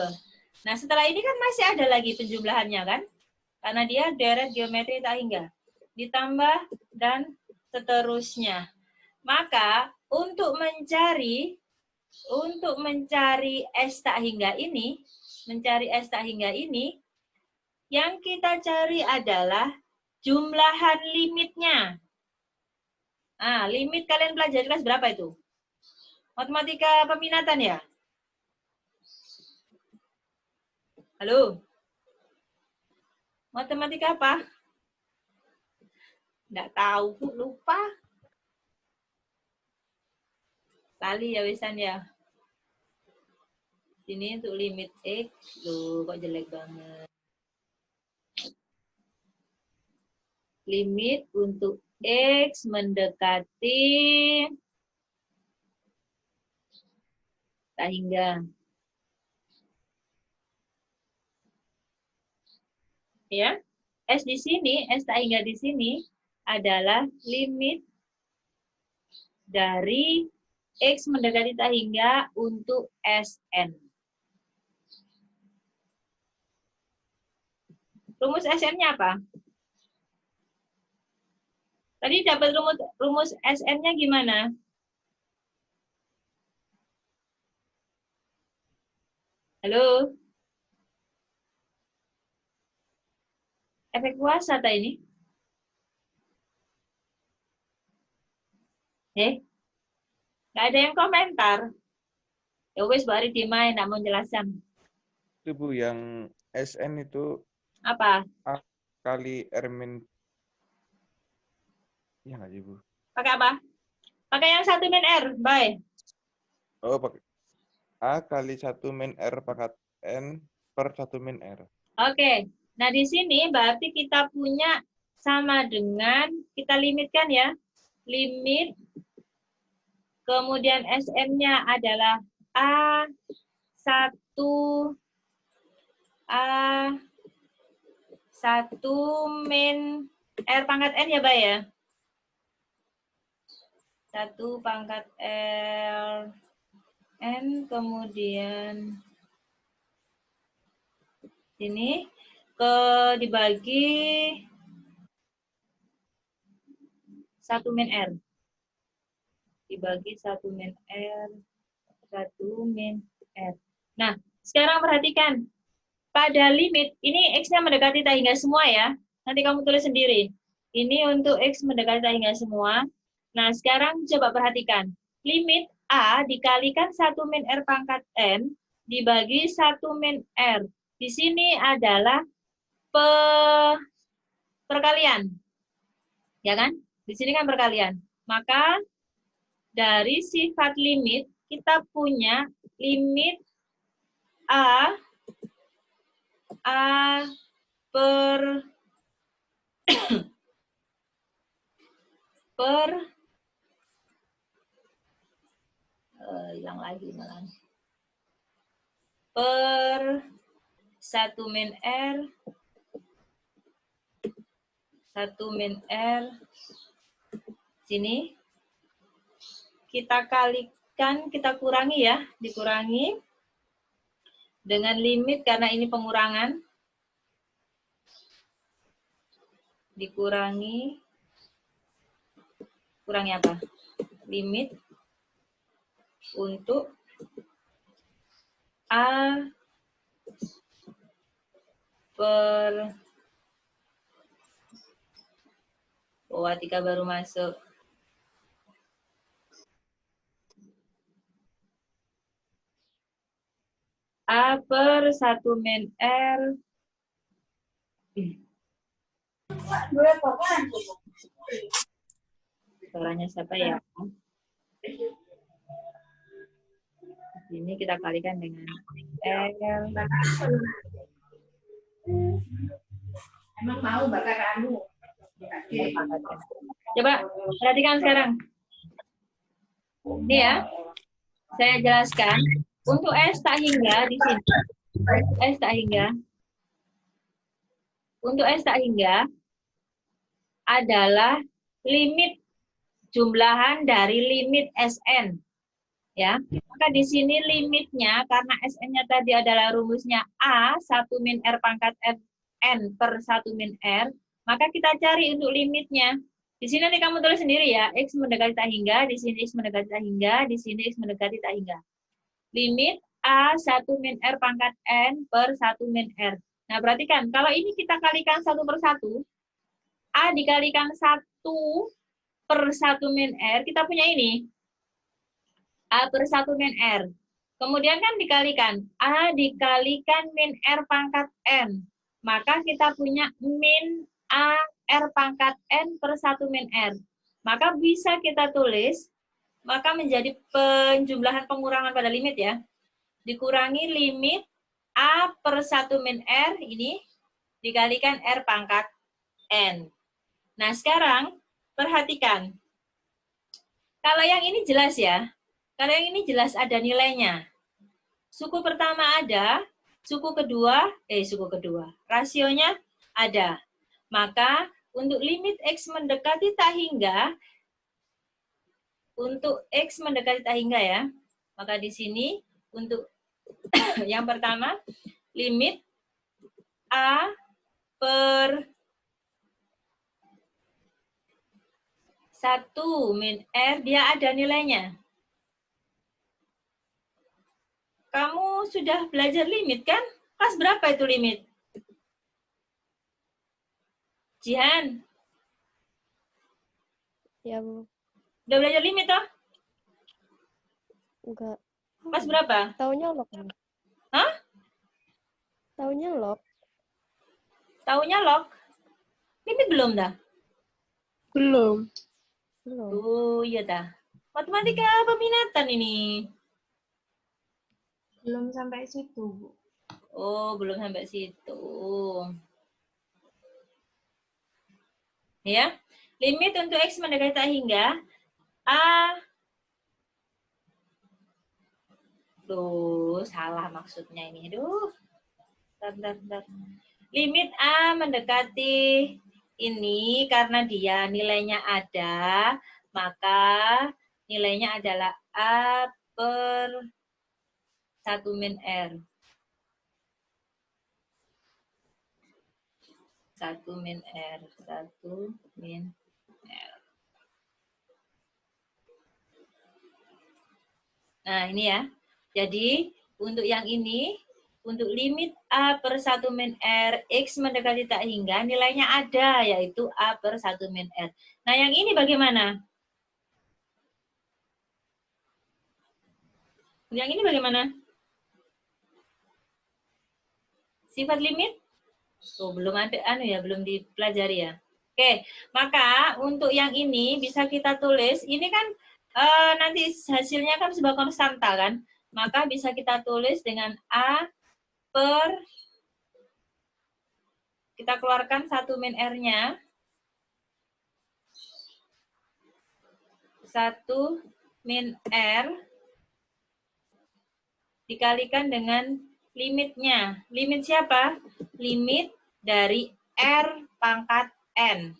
Nah, setelah ini kan masih ada lagi penjumlahannya kan? Karena dia deret geometri tak hingga. Ditambah dan seterusnya. Maka untuk mencari S tak hingga ini, yang kita cari adalah jumlahan limitnya. Nah, limit kalian pelajari kelas berapa itu? Matematika peminatan ya? Halo? Matematika apa? Nggak tahu, Bu. Lupa. Lali ya wisan ya. Sini untuk limit X. Loh, kok jelek banget. Limit untuk X mendekati tak hingga. Ya, S di sini, S tak hingga di sini adalah limit dari X mendekati tak hingga untuk Sn. Rumus Sn-nya apa? Tadi dapat rumus SN-nya gimana? Halo? Efek puasa tak ini? Nggak ada yang komentar. Ya wes baru dimain, nggak mau jelasan. Itu Bu, yang SN itu Apa? A kali R min. Iya nggak sih Bu? Pakai apa? Pakai yang 1 min R, bye. Oh, pakai A kali 1 min R pangkat N per 1 min R. Oke, nah di sini berarti kita punya sama dengan, kita limitkan ya, limit, kemudian SN-nya adalah A1 min R pangkat N ya, Mbak ya? 1 pangkat L N, kemudian ini dibagi 1 min R. Dibagi 1 min R, 1 min R. Nah, sekarang perhatikan. Pada limit, ini X-nya mendekati tak hingga semua ya. Nanti kamu tulis sendiri. Ini untuk X mendekati tak hingga semua. Nah, sekarang coba perhatikan. Limit A dikalikan 1 min R pangkat N dibagi 1 min R. Di sini adalah perkalian. Ya kan? Di sini kan perkalian. Maka dari sifat limit, kita punya limit A per hilang lagi malah. Per 1 min R, 1 min R, sini, kita kalikan, kita kurangi ya, dikurangi dengan limit karena ini pengurangan, dikurangi, kurangi apa? Limit untuk A per, oh, 3 baru masuk. A per 1 min R. Suaranya siapa ya? Ini kita kalikan dengan L. Emang mau bakar anu? Coba perhatikan sekarang. Ini ya, saya jelaskan. Untuk S tak hingga di sini. S tak hingga. Untuk S tak hingga adalah limit jumlahan dari limit SN. Ya, maka di sini limitnya karena SN-nya tadi adalah rumusnya A 1 min R pangkat N per 1 min R, maka kita cari untuk limitnya. Di sini nanti kamu tulis sendiri ya, X mendekati tak hingga, di sini X mendekati tak hingga, di sini X mendekati tak hingga. Limit A 1 min R pangkat N per 1 min R. Nah, perhatikan, kalau ini kita kalikan 1 per 1, A dikalikan 1 per 1 min R, kita punya ini. A per 1 min R. Kemudian kan dikalikan. A dikalikan min R pangkat N. Maka kita punya min A R pangkat N per 1 min R. Maka bisa kita tulis, maka menjadi penjumlahan pengurangan pada limit ya. Dikurangi limit A per 1 min R ini dikalikan R pangkat N. Nah sekarang perhatikan. Kalau yang ini jelas ya. Kalau yang ini jelas ada nilainya. Suku pertama ada, suku kedua, rasionya ada. Maka untuk limit X mendekati tak hingga, untuk X mendekati tak hingga ya, maka di sini untuk yang pertama, limit A per 1 min R, dia ada nilainya. Kamu sudah belajar limit kan? Kelas berapa itu limit? Jihan, Ya, Bu. udah belajar limit toh? Enggak. Kelas berapa? Taunya log. Bu. Hah? Taunya log. Taunya log? Limit belum dah? Belum. Belum. Oh iya dah. Matematika peminatan ini. Belum sampai situ, Bu. Oh, belum sampai situ. Ya. Limit untuk X mendekati tak hingga A. Duh, salah maksudnya ini. Aduh. Bentar. Limit A mendekati ini karena dia nilainya ada, maka nilainya adalah A per 1 min R. 1 min R. 1 min R. Nah, ini ya. Jadi, untuk yang ini, untuk limit A per 1 min R, X mendekati tak hingga, nilainya ada, yaitu A per 1 min R. Nah, yang ini bagaimana? Yang ini bagaimana? Sifat limit? Oh, belum ada, belum dipelajari ya. Oke, maka untuk yang ini bisa kita tulis, ini kan nanti hasilnya kan sebuah konstanta kan, maka bisa kita tulis dengan A per, kita keluarkan 1 min R-nya, 1 min R dikalikan dengan limitnya. Limit siapa? Limit dari R pangkat N.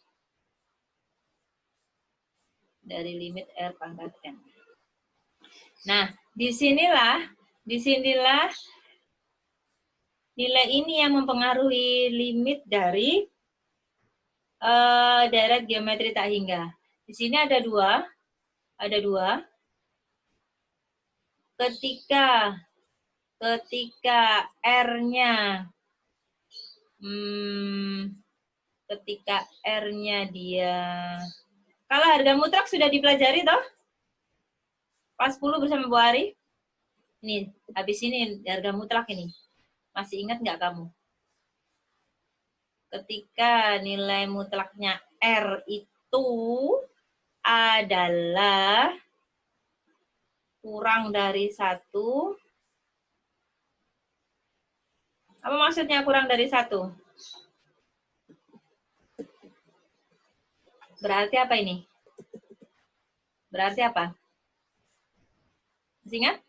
Dari limit R pangkat N. Nah, disinilah nilai ini yang mempengaruhi limit dari deret geometri tak hingga. Di sini ada dua. Ketika R-nya dia, kalau harga mutlak sudah dipelajari toh? Kelas 10 bersama Bu Ari. Ini, habis ini harga mutlak ini. Masih ingat nggak kamu? Ketika nilai mutlaknya R itu adalah kurang dari 1. Apa maksudnya kurang dari 1? Berarti apa ini? Berarti apa? Masih ingat?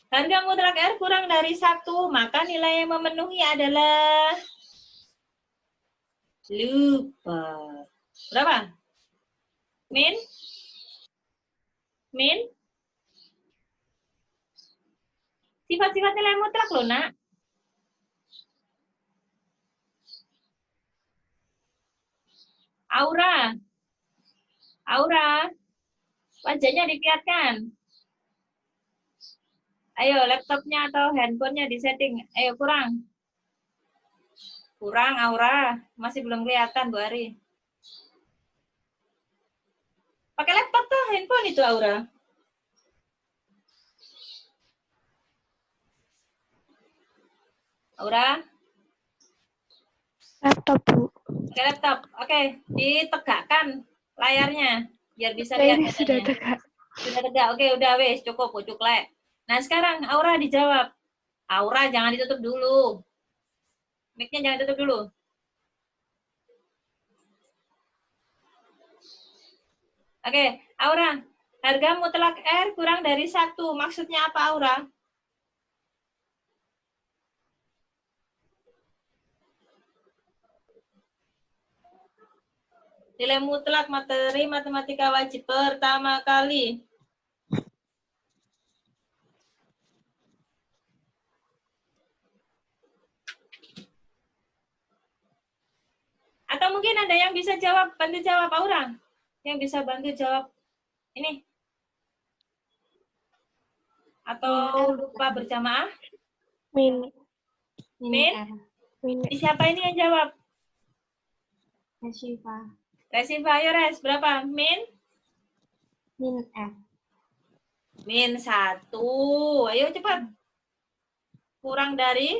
Harga mutlak R kurang dari 1, maka nilai yang memenuhi adalah lupa. Berapa? Min? Sifat-sifat nilai mutlak loh, Nak. Aura, wajahnya dilihatkan. Ayo, laptopnya atau handphonenya disetting. Ayo, kurang, Aura. Masih belum kelihatan, Bu Ari. Pakai laptop tuh, handphone itu, Aura. Aura? Laptop, Bu. Pakai laptop. Oke, ditegakkan layarnya biar bisa lihat. Ini sudah tegak. Sudah tegak. Oke, udah wes, cukup lek. Nah, sekarang Aura dijawab. Aura jangan ditutup dulu. Mic-nya jangan tutup dulu. Oke, Aura. Harga mutlak R kurang dari 1. Maksudnya apa, Aura? Nilai mutlak materi matematika wajib pertama kali. Atau mungkin ada yang bisa jawab, bantu jawab, Aura. Yang bisa bantu jawab ini? Atau lupa berjamaah? Min. Min? Min. Siapa ini yang jawab? Resifa. Resifa, ayo Res. Berapa? Min? Min F. Min 1. Ayo cepat. Kurang dari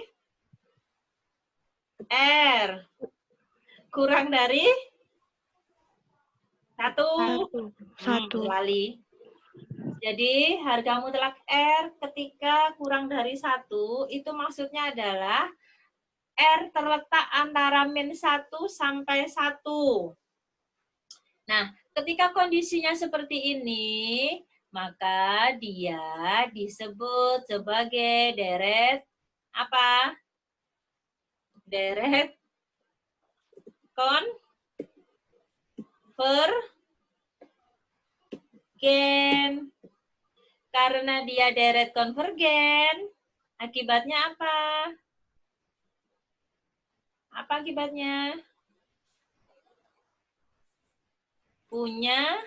R. Kurang dari 1. Satu. Kali. Jadi harga mutlak R ketika kurang dari 1 itu maksudnya adalah R terletak antara min 1 sampai 1. Nah, ketika kondisinya seperti ini, maka dia disebut sebagai deret apa? Deret konvergen. Karena dia deret konvergen, akibatnya apa? Apa akibatnya? Punya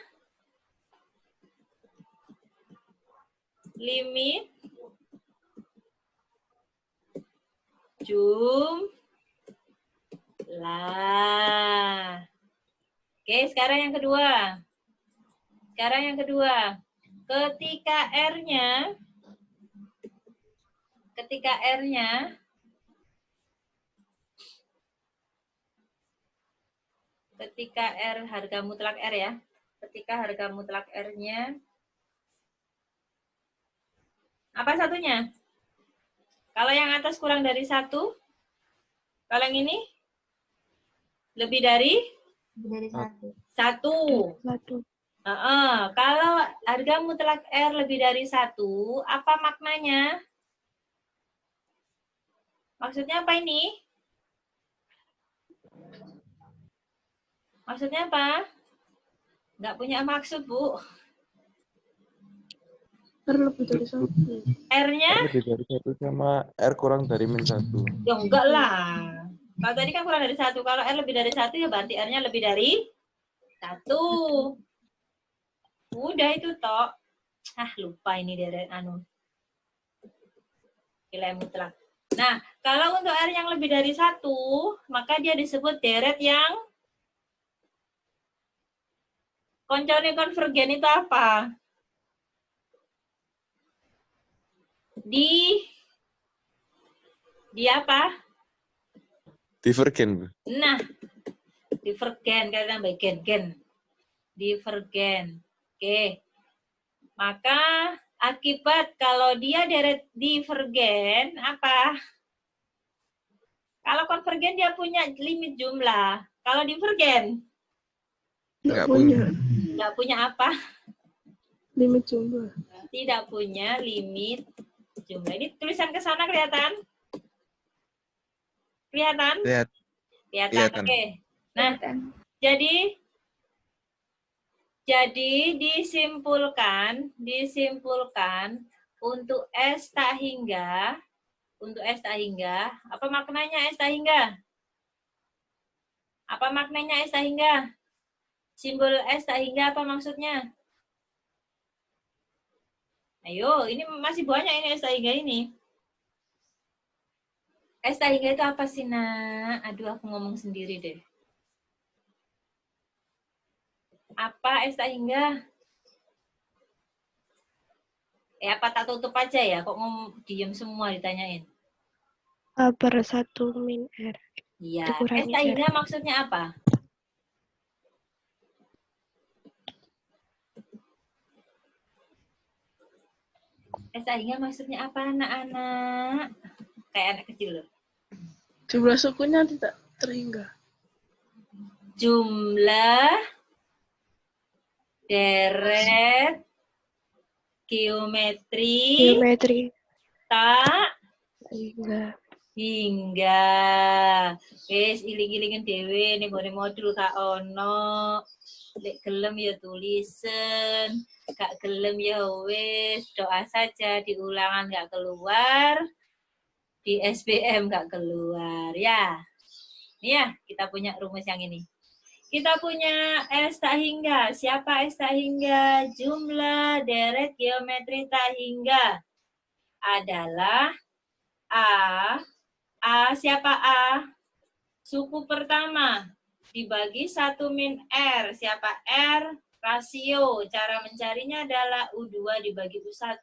limit jumlah. Oke, sekarang yang kedua. Ketika R-nya ketika R harga mutlak R ya. Ketika harga mutlak R-nya apa satunya? Kalau yang atas kurang dari 1, kalau yang ini lebih dari 1. Kalau harga mutlak R lebih dari 1, apa maknanya? Maksudnya apa ini? Maksudnya apa? Nggak punya maksud, Bu. R lebih dari 1. R-nya? Lebih dari 1 sama R kurang dari min 1. Ya enggak lah. Kalau tadi kan kurang dari 1. Kalau R lebih dari 1, ya berarti R-nya lebih dari 1. Udah itu toh. Lupa ini deret nilai mutlak. Nah, kalau untuk R yang lebih dari 1, maka dia disebut deret yang koncone konvergen itu apa? Di apa? Divergen, Bu. Nah, divergen, kita tambah gen. Divergen. Oke. Maka akibat kalau dia deret divergen, apa? Kalau konvergen dia punya limit jumlah. Kalau divergen? Nggak punya. Nggak punya apa? Limit jumlah. Tidak punya limit jumlah. Ini tulisan ke sana kelihatan? Kelihatan? Kelihatan. Oke. Nah, jadi disimpulkan untuk S tak hingga, apa maknanya S tak hingga? Apa maknanya S tak hingga? Simbol S tak hingga apa maksudnya? Ayo, ini masih banyak ini S tak hingga ini. S tak hingga itu apa sih, Nak? Aduh, aku ngomong sendiri deh. Apa S tak hingga? Apa tak tutup aja ya? Kok diem semua ditanyain? A per 1 min R. Iya. Dikurangi S tak hingga R. maksudnya apa? S tak hingga maksudnya apa, anak-anak? Kayak anak kecil loh. Jumlah sukunya tidak terhingga. Jumlah deret geometri tak hingga. Wis iling-ilingen dhewe ning gone modul gak ono. Lek gelem ya tulisen, gak gelem ya wis doa saja di ulangan gak keluar, di SBM gak keluar ya. Nih ya, kita punya rumus yang ini. Kita punya S tak hingga. Siapa S tak hingga? Jumlah deret geometri tak hingga adalah A. Siapa A? Suku pertama dibagi 1 min R. Siapa R? Rasio. Cara mencarinya adalah U2 dibagi U1.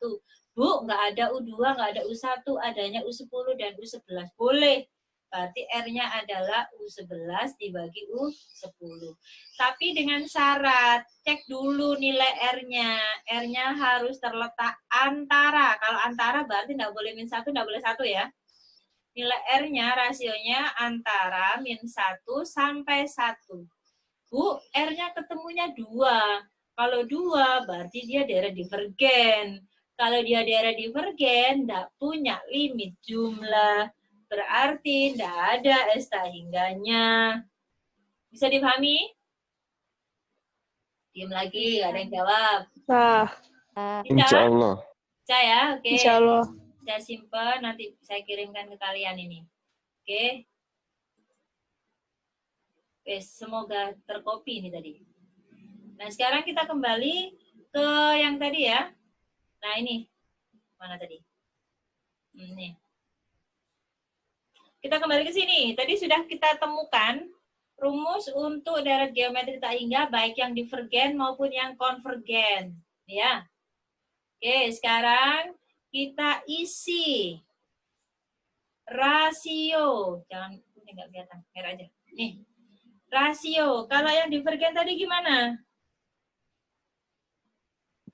Bu, nggak ada U2, nggak ada U1, adanya U10 dan U11. Boleh. Berarti R-nya adalah U11 dibagi U10. Tapi dengan syarat, cek dulu nilai R-nya. R-nya harus terletak antara. Kalau antara berarti nggak boleh min 1, nggak boleh 1 ya. Nilai R-nya, rasionya antara min 1 sampai 1. Bu, R-nya ketemunya 2. Kalau 2, berarti dia daerah divergen. Kalau dia daerah divergen, nggak punya limit jumlah. Berarti tidak ada S tak hingganya. Bisa dipahami? Diam lagi, ada yang jawab. Nah, Insya Allah. Saya, oke. insya Allah. Saya simpan, nanti saya kirimkan ke kalian ini. Oke. Semoga terkopi ini tadi. Nah, sekarang kita kembali ke yang tadi ya. Nah, ini. Mana tadi? Ini. Kita kembali ke sini. Tadi sudah kita temukan rumus untuk deret geometri tak hingga baik yang divergen maupun yang konvergen. Ya. Oke, sekarang kita isi rasio. Jangan, ini nggak kelihatan, merah aja. Nih, rasio. Kalau yang divergen tadi gimana?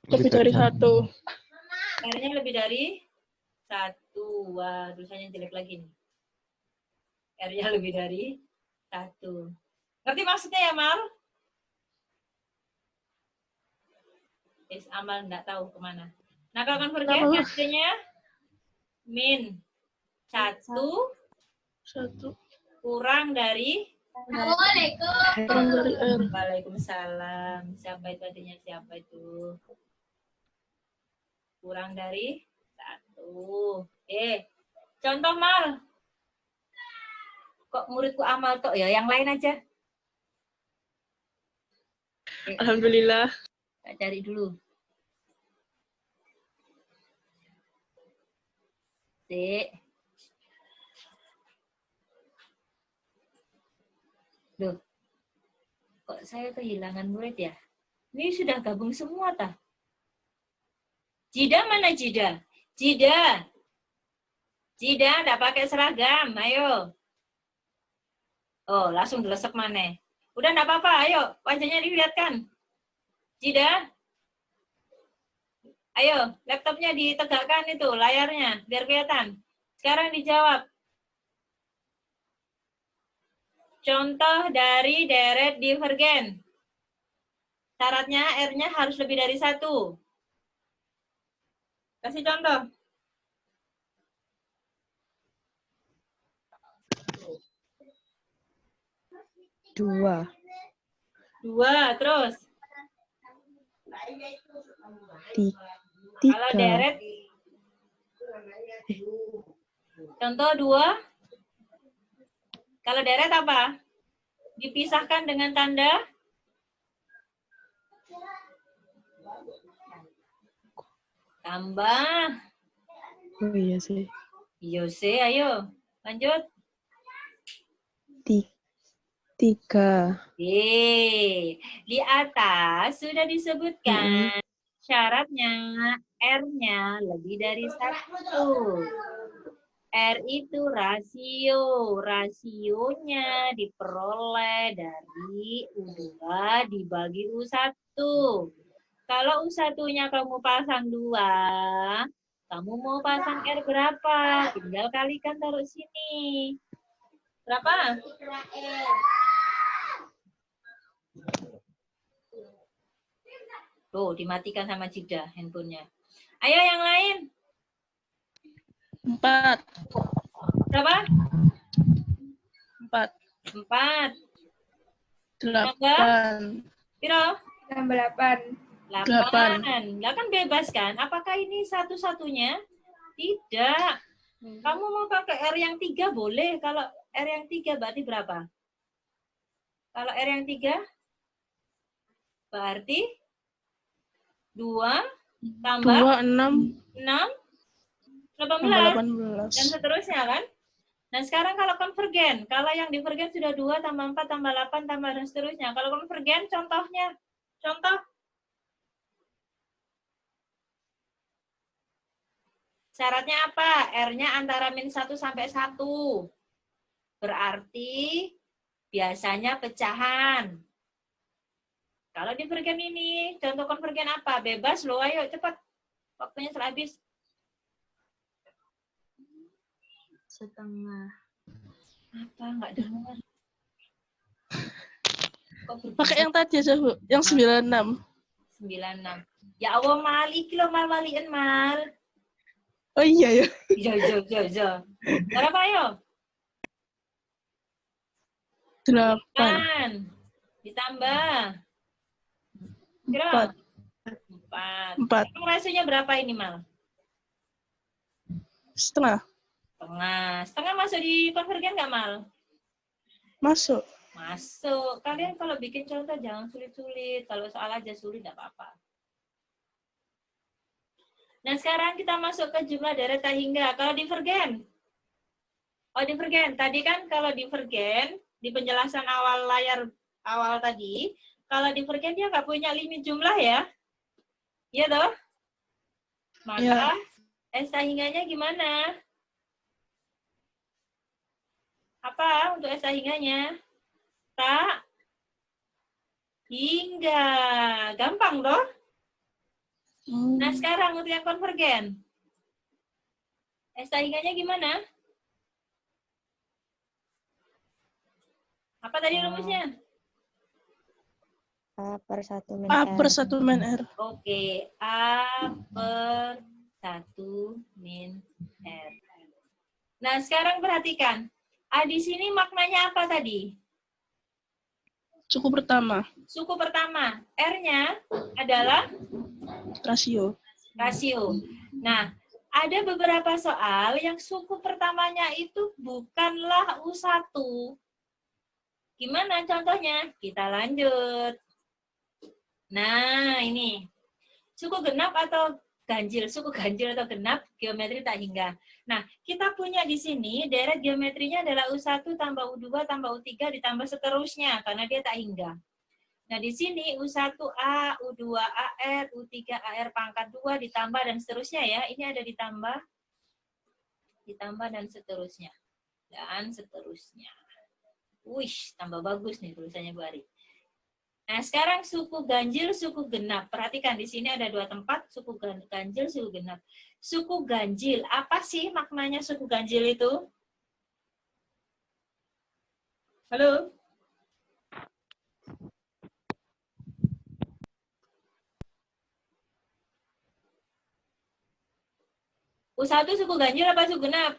Lebih dari 1. R-nya lebih dari 1. Wah, tulisannya jelek lagi nih. R-nya lebih dari 1. Ngerti maksudnya ya, Mal? Amal nggak tahu kemana. Nah, kalau konvergen hasilnya min 1 kurang dari Waalaikumsalam. Siapa itu adanya? Siapa itu? Kurang dari 1. Contoh Mal. Kok muridku Amal tok ya? Yang lain aja. Alhamdulillah. Kita cari dulu. Loh, kok saya kehilangan murid ya? Ini sudah gabung semua, tah? Jida mana Jida? Jida, enggak pakai seragam, ayo. Oh, langsung delesek mana? Udah enggak apa-apa, ayo, wajahnya dilihatkan. Jida, ayo, laptopnya ditegakkan itu, layarnya, biar kelihatan. Sekarang dijawab. Contoh dari deret divergen. Syaratnya R-nya harus lebih dari 1. Kasih contoh. Dua, terus. tiga. Kalau deret. Contoh 2. Kalau deret apa? Dipisahkan dengan tanda tambah. Oh iya sih. Iya sih, ayo. Lanjut. 3. Di atas sudah disebutkan syaratnya R-nya lebih dari 1. R itu rasio. Rasionya diperoleh dari U2 dibagi U1. Kalau U1-nya kamu pasang 2, kamu mau pasang R berapa? Tinggal kalikan taruh sini. Berapa? Tuh, dimatikan sama Jida handphonenya. Ayo yang lain. 4. Berapa? 4. 8. Piro? 8. Lah kan bebas kan? Apakah ini satu-satunya? Tidak. Kamu mau pakai R yang 3 boleh. Kalau R yang 3 berarti berapa? Kalau R yang 3, berarti 2 tambah 2, 6, 6, 18. tambah Dan 18. seterusnya kan. Nah sekarang kalau konvergen, kalau yang divergen sudah 2 tambah 4 tambah 8 tambah dan seterusnya. Kalau konvergen contohnya, contoh. Syaratnya apa? R-nya antara min 1 sampai 1. Berarti biasanya pecahan. Kalau divergen ini, contoh konvergen apa? Bebas loh, ayo cepat. Waktunya sudah habis. Setengah. Apa? Enggak dengar. Pakai yang tadi aja, Bu. Yang 96. 96. Ya Allah, mal. Iki lo mal malian mal. Oh iya ya. Jo. Berapa ayo? 8. 8. Ditambah. Kira? 4. 4. Rasionya berapa ini mal? Setengah. Setengah masuk di konvergen nggak mal? Masuk. Masuk. Kalian kalau bikin contoh jangan sulit-sulit. Kalau soal aja sulit nggak apa-apa. Nah sekarang kita masuk ke jumlah deret tak hingga. Kalau divergen. Oh divergen. Tadi kan kalau divergen, di penjelasan awal layar awal tadi, kalau divergen dia nggak punya limit jumlah ya. Iya toh? Maka S tak hingganya gimana? Apa untuk S tak hingganya? Tak hingga. Gampang toh? Nah sekarang untuk yang konvergen. S tak hingganya gimana? Apa tadi rumusnya? A per 1 min A R. per 1 min R. Oke, A per 1 min R. Nah, sekarang perhatikan. A di sini maknanya apa tadi? Suku pertama. Suku pertama. R-nya adalah Rasio. rasio. Nah, ada beberapa soal yang suku pertamanya itu bukanlah U1. Gimana contohnya? Kita lanjut. Nah, ini. Suku genap atau ganjil? Suku ganjil atau genap, geometri tak hingga. Nah, kita punya di sini, deret geometrinya adalah U1 tambah U2 tambah U3 ditambah seterusnya, karena dia tak hingga. Nah, di sini U1A, U2AR, U3AR pangkat 2 ditambah dan seterusnya ya. Ini ada ditambah dan seterusnya. Dan seterusnya. Wih, tambah bagus nih tulisannya Bu Ari. Nah, sekarang suku ganjil, suku genap. Perhatikan di sini ada 2 tempat, suku ganjil, suku genap. Suku ganjil, apa sih maknanya suku ganjil itu? Halo? U1 suku ganjil apa suku genap?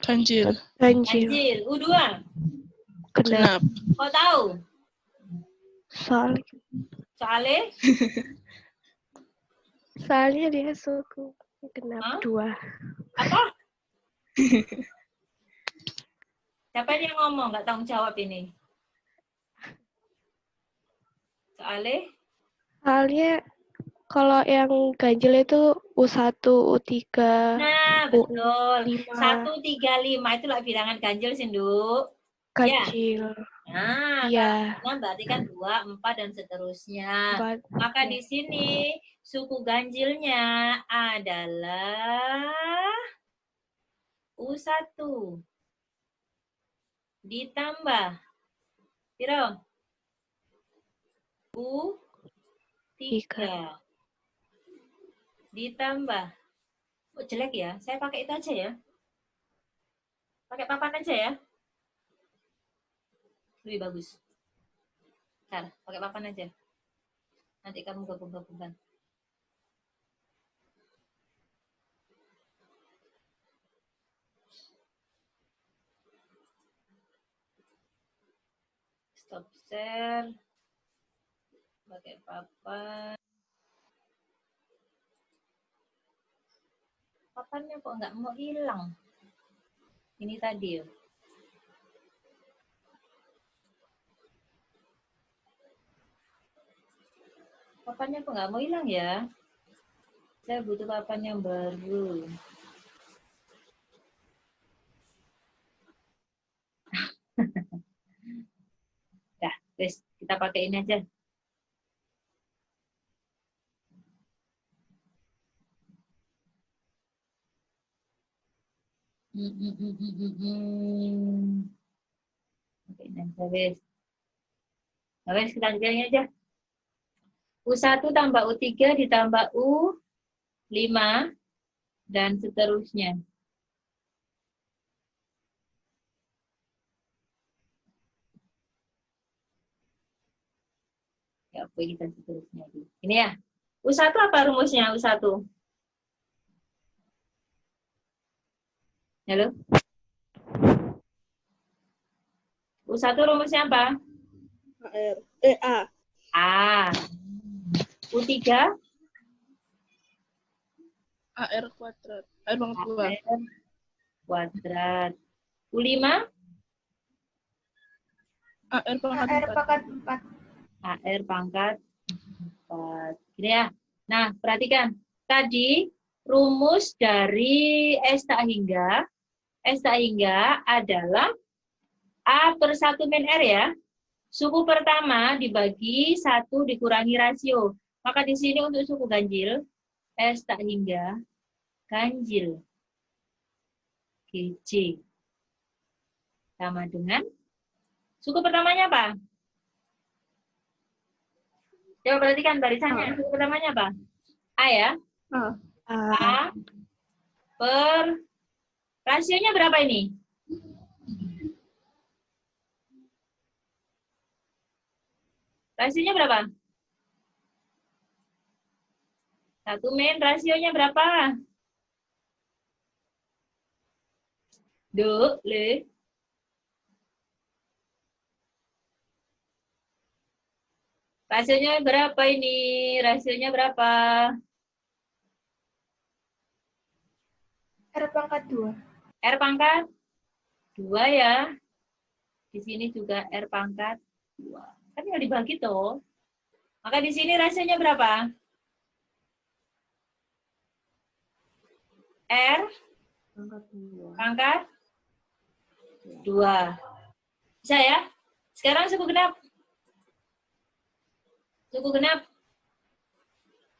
Ganjil. Ganjil. Ganjil. U2? Genap. Kau tahu? Soalnya Soalnya? dia suku genap. Hah? 2. Apa? Siapa yang ngomong? Nggak tanggung jawab ini. Soalnya kalau yang ganjil itu U1, U3, Nah, betul. U5. 1, 3, 5 itulah bilangan ganjil, Sindu. Ganjil. Nah, Iya. kalau berarti kan 2, 4, dan seterusnya. Maka di sini suku ganjilnya adalah U1 ditambah piro? U3 ditambah. Oh, jelek ya. Saya pakai itu aja ya. Pakai papan aja ya. Lebih bagus. Bentar, pakai papan aja. Nanti kamu gabung-gabungkan. Stop share. Pakai papan. Papannya kok nggak mau hilang? Ini tadi ya. Papannya kok nggak mau hilang ya? Saya butuh papan yang baru. Dah, guys, kita pakai ini aja. Oke, ini aja, guys. Nah, guys, kita lanjutkan ini aja. U1 tambah U3 ditambah U5 dan seterusnya. Ya, oke, kita seterusnya. Ini ya. U1 apa rumusnya? U1. Halo? U1 rumusnya apa? A. A. U3? AR kuadrat. AR pangkat 2. AR kuadrat. U5? AR pangkat AR 4. pangkat 4. AR pangkat 4. Gini ya. Nah, perhatikan. Tadi rumus dari S tak hingga adalah A per 1 min R ya. Suku pertama dibagi 1 dikurangi rasio. Maka di sini untuk suku ganjil, S tak hingga ganjil GC sama dengan suku pertamanya apa? Coba perhatikan barisannya. Suku pertamanya apa? A ya? A per rasionya berapa ini? Rasionya berapa? 1 min, rasionya berapa? Le. Rasionya berapa ini? Rasionya berapa? R pangkat 2. R pangkat 2 ya. Di sini juga R pangkat 2. Kan tinggal dibagi toh. Maka di sini rasionya berapa? R pangkat 2. Bisa ya? Sekarang suku genap. Suku genap.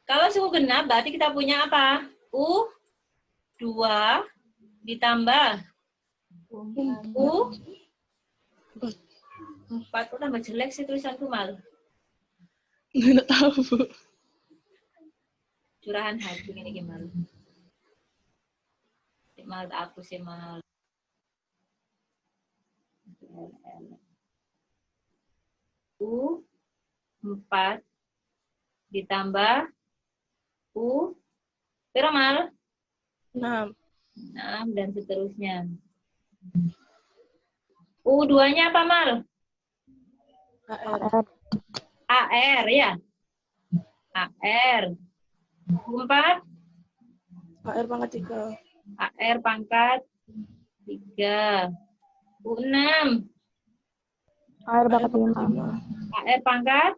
Kalau suku genap berarti kita punya apa? U2 ditambah U4. Kok tambah jelek sih tulisanku malu. Nggak tahu, Bu. Curahan hati ini gimana? Mal aku sih mal. U4 ditambah U berapa mal? 6. 6 dan seterusnya. U2-nya apa mal? AR. AR ya. AR. U4 AR pangkat 3. AR pangkat 3. U6 AR pangkat 5. AR pangkat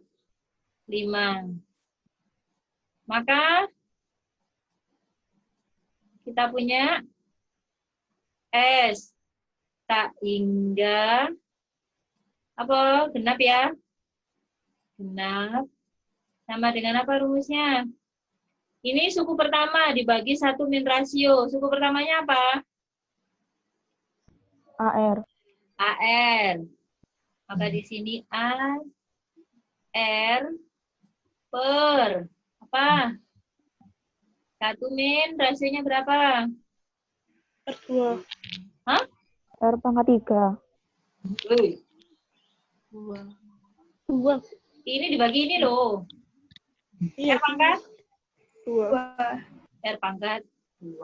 5. Maka kita punya S tak hingga apa? Genap ya. Genap. Sama dengan apa rumusnya? Ini suku pertama dibagi 1 min rasio. Suku pertamanya apa? AR. AR. Maka di sini A R per apa? 1 min rasionya berapa? R2. Hah? R pangkat 3. 2. Ini dibagi ini loh. Iya. R pangkat 2. R pangkat 2.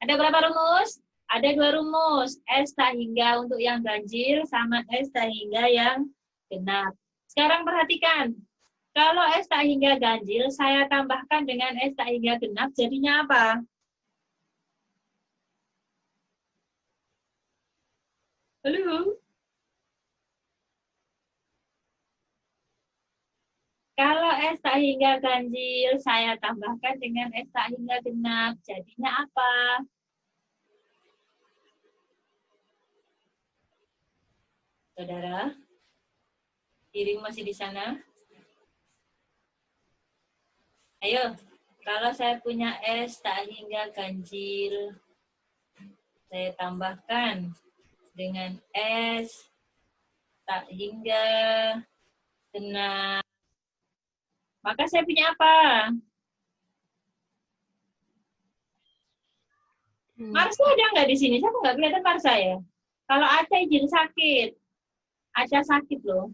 Ada berapa rumus? Ada 2 rumus. S tak hingga untuk yang ganjil sama S tak hingga yang genap. Sekarang perhatikan. Kalau S tak hingga ganjil, saya tambahkan dengan S tak hingga genap, jadinya apa? Halo? Kalau S tak hingga ganjil, saya tambahkan dengan S tak hingga genap. Jadinya apa? Saudara, piring masih di sana? Ayo, kalau saya punya S tak hingga ganjil, saya tambahkan dengan S tak hingga genap. Maka saya punya apa? Marsha ada nggak di sini? Saya nggak kelihatan Marsha ya. Kalau Aca izin sakit. Aca sakit loh.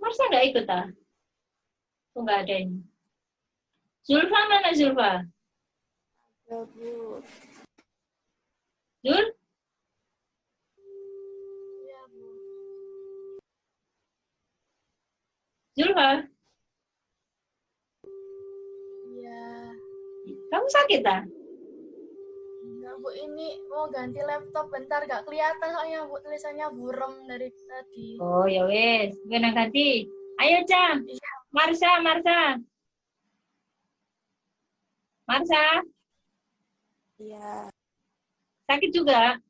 Marsha nggak ikut ah? Oh, nggak ada ini. Zulfa mana Zulfa? Ya, Bu. Zul? Ya, Bu. Zulfa? Ya. Kamu sakit ah? Enggak, Bu. Ini mau ganti laptop bentar. Gak kelihatan soalnya, Bu. Tulisannya buram dari tadi. Oh ya wes, kena ganti. Ayo Cam. Marsha, Marsha. Marsha, Iya. sakit juga?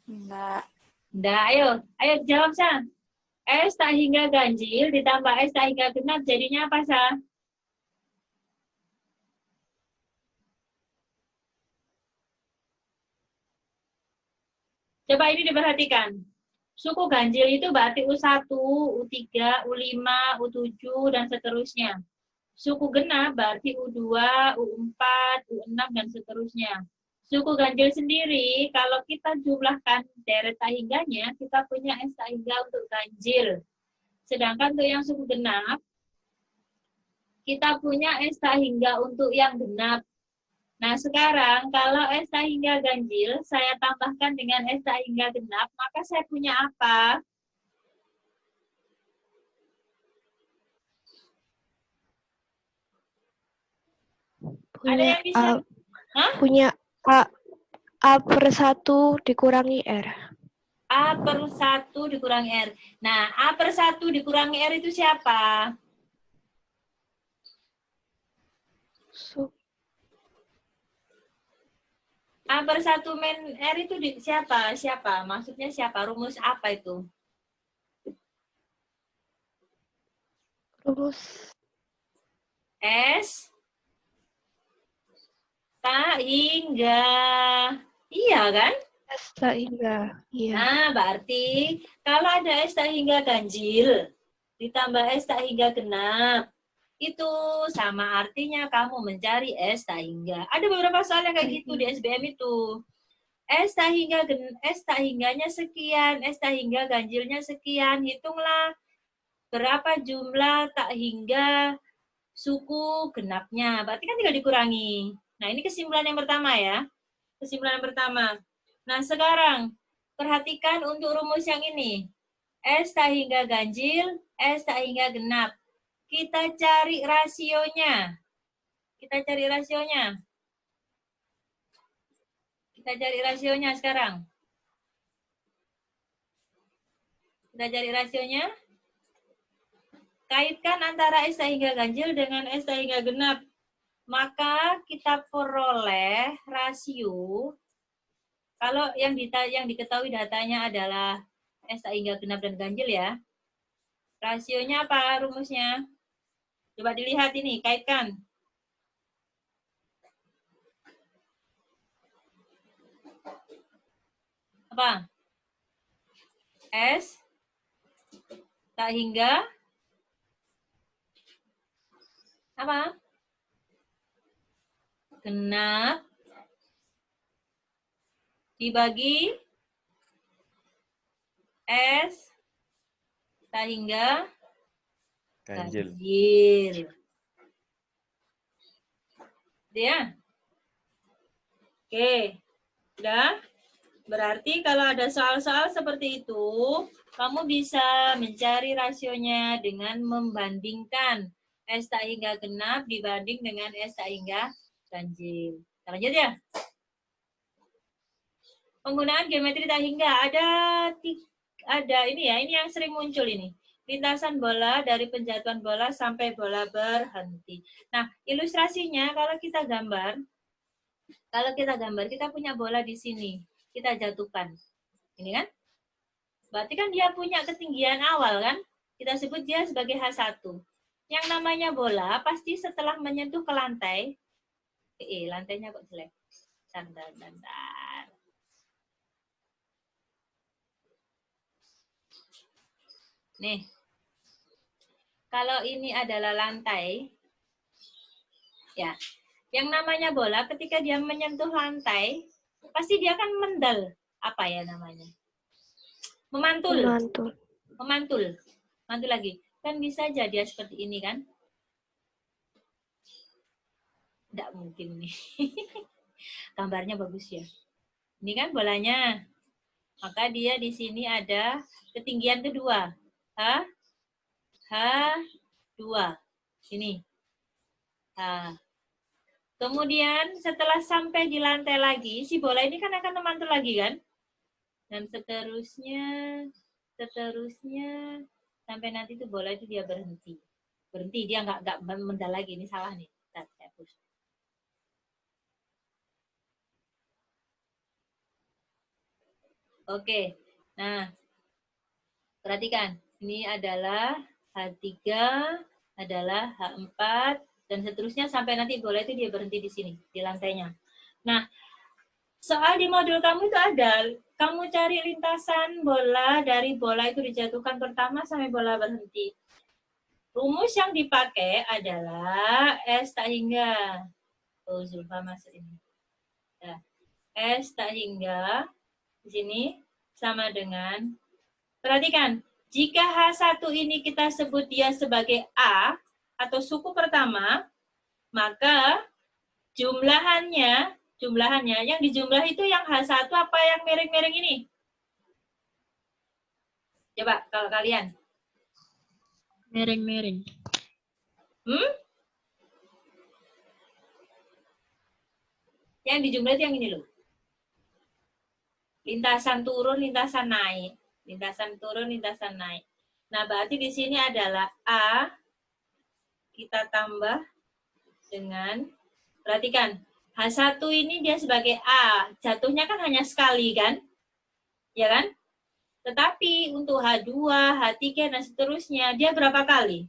Enggak. Enggak, ayo jawab Sa. S tak hingga ganjil ditambah S tak hingga genap jadinya apa Sa? Coba ini diperhatikan. Suku ganjil itu berarti U1, U3, U5, U7, dan seterusnya. Suku genap berarti U2, U4, U6, dan seterusnya. Suku ganjil sendiri, kalau kita jumlahkan deret tak hingganya, kita punya S tak hingga untuk ganjil. Sedangkan untuk yang suku genap, kita punya S tak hingga untuk yang genap. Nah, sekarang kalau S tak hingga ganjil, saya tambahkan dengan S tak hingga genap, maka saya punya apa? Ada yang bisa? Hah? Punya A per 1 dikurangi R. A per 1 dikurangi R. Nah, A per 1 dikurangi R itu siapa? A per 1 min R itu siapa? Siapa? Maksudnya siapa? Rumus apa itu? Rumus S tak hingga. Iya kan? S tak hingga. Iya. Nah, berarti kalau ada S tak hingga ganjil, ditambah S tak hingga genap, itu sama artinya kamu mencari S tak hingga. Ada beberapa soal yang kayak gitu di SBM itu. S tak hingganya sekian, S tak hingga ganjilnya sekian. Hitunglah berapa jumlah tak hingga suku genapnya. Berarti kan tinggal dikurangi. Nah, ini kesimpulan yang pertama ya. Kesimpulan yang pertama. Nah, sekarang perhatikan untuk rumus yang ini. S tak hingga ganjil, S tak hingga genap. Kita cari rasionya. Kita cari rasionya. Kita cari rasionya sekarang. Kita cari rasionya. Kaitkan antara S tak hingga ganjil dengan S tak hingga genap. Maka kita peroleh rasio. Kalau yang diketahui datanya adalah S tak hingga genap dan ganjil ya. Rasionya apa rumusnya? Coba dilihat ini, kaitkan. Apa? S tak hingga apa? Genap dibagi S tak hingga Ganjil. ganjil. Ya. Oke. Udah? Berarti kalau ada soal-soal seperti itu, kamu bisa mencari rasionya dengan membandingkan S tak hingga genap dibanding dengan S tak hingga ganjil. Kita lanjut ya. Penggunaan geometri tak hingga ada ini ya, ini yang sering muncul ini. Lintasan bola dari penjatuhan bola sampai bola berhenti. Nah, ilustrasinya kalau kita gambar, kita punya bola di sini, kita jatuhkan. Ini kan? Berarti kan dia punya ketinggian awal kan? Kita sebut dia sebagai H1. Yang namanya bola pasti setelah menyentuh ke lantai, lantainya kok jelek. Bentar. Nih, kalau ini adalah lantai, ya, yang namanya bola ketika dia menyentuh lantai, pasti dia akan mendal. Apa ya namanya? Memantul. Memantul lagi. Kan bisa jadi seperti ini kan? Tidak mungkin nih. Gambarnya bagus ya. Ini kan bolanya. Maka dia di sini ada ketinggian kedua. H2. Sini. Kemudian setelah sampai di lantai lagi, si bola ini kan akan memantul lagi kan? Dan seterusnya sampai nanti tuh bola itu dia berhenti, dia nggak mendal lagi. Ini salah nih. Bentar, saya hapus. Oke, nah perhatikan ini adalah H3, adalah H4 dan seterusnya sampai nanti bola itu dia berhenti di sini di lantainya. Nah, soal di modul kamu itu ada, kamu cari lintasan bola dari bola itu dijatuhkan pertama sampai bola berhenti. Rumus yang dipakai adalah S tak hingga. Oh, Zulfa masuk ini. Nah, S tak hingga di sini sama dengan, perhatikan, jika H1 ini kita sebut dia sebagai A atau suku pertama, maka jumlahannya yang dijumlah itu yang H1 apa yang miring-miring ini? Coba kalau kalian. Miring-miring. Yang dijumlah itu yang ini loh. Lintasan turun, lintasan naik. Lintasan turun, lintasan naik. Nah, berarti di sini adalah A kita tambah dengan, perhatikan, H1 ini dia sebagai A. Jatuhnya kan hanya sekali kan? Ya kan? Tetapi untuk H2, H3, dan seterusnya, dia berapa kali?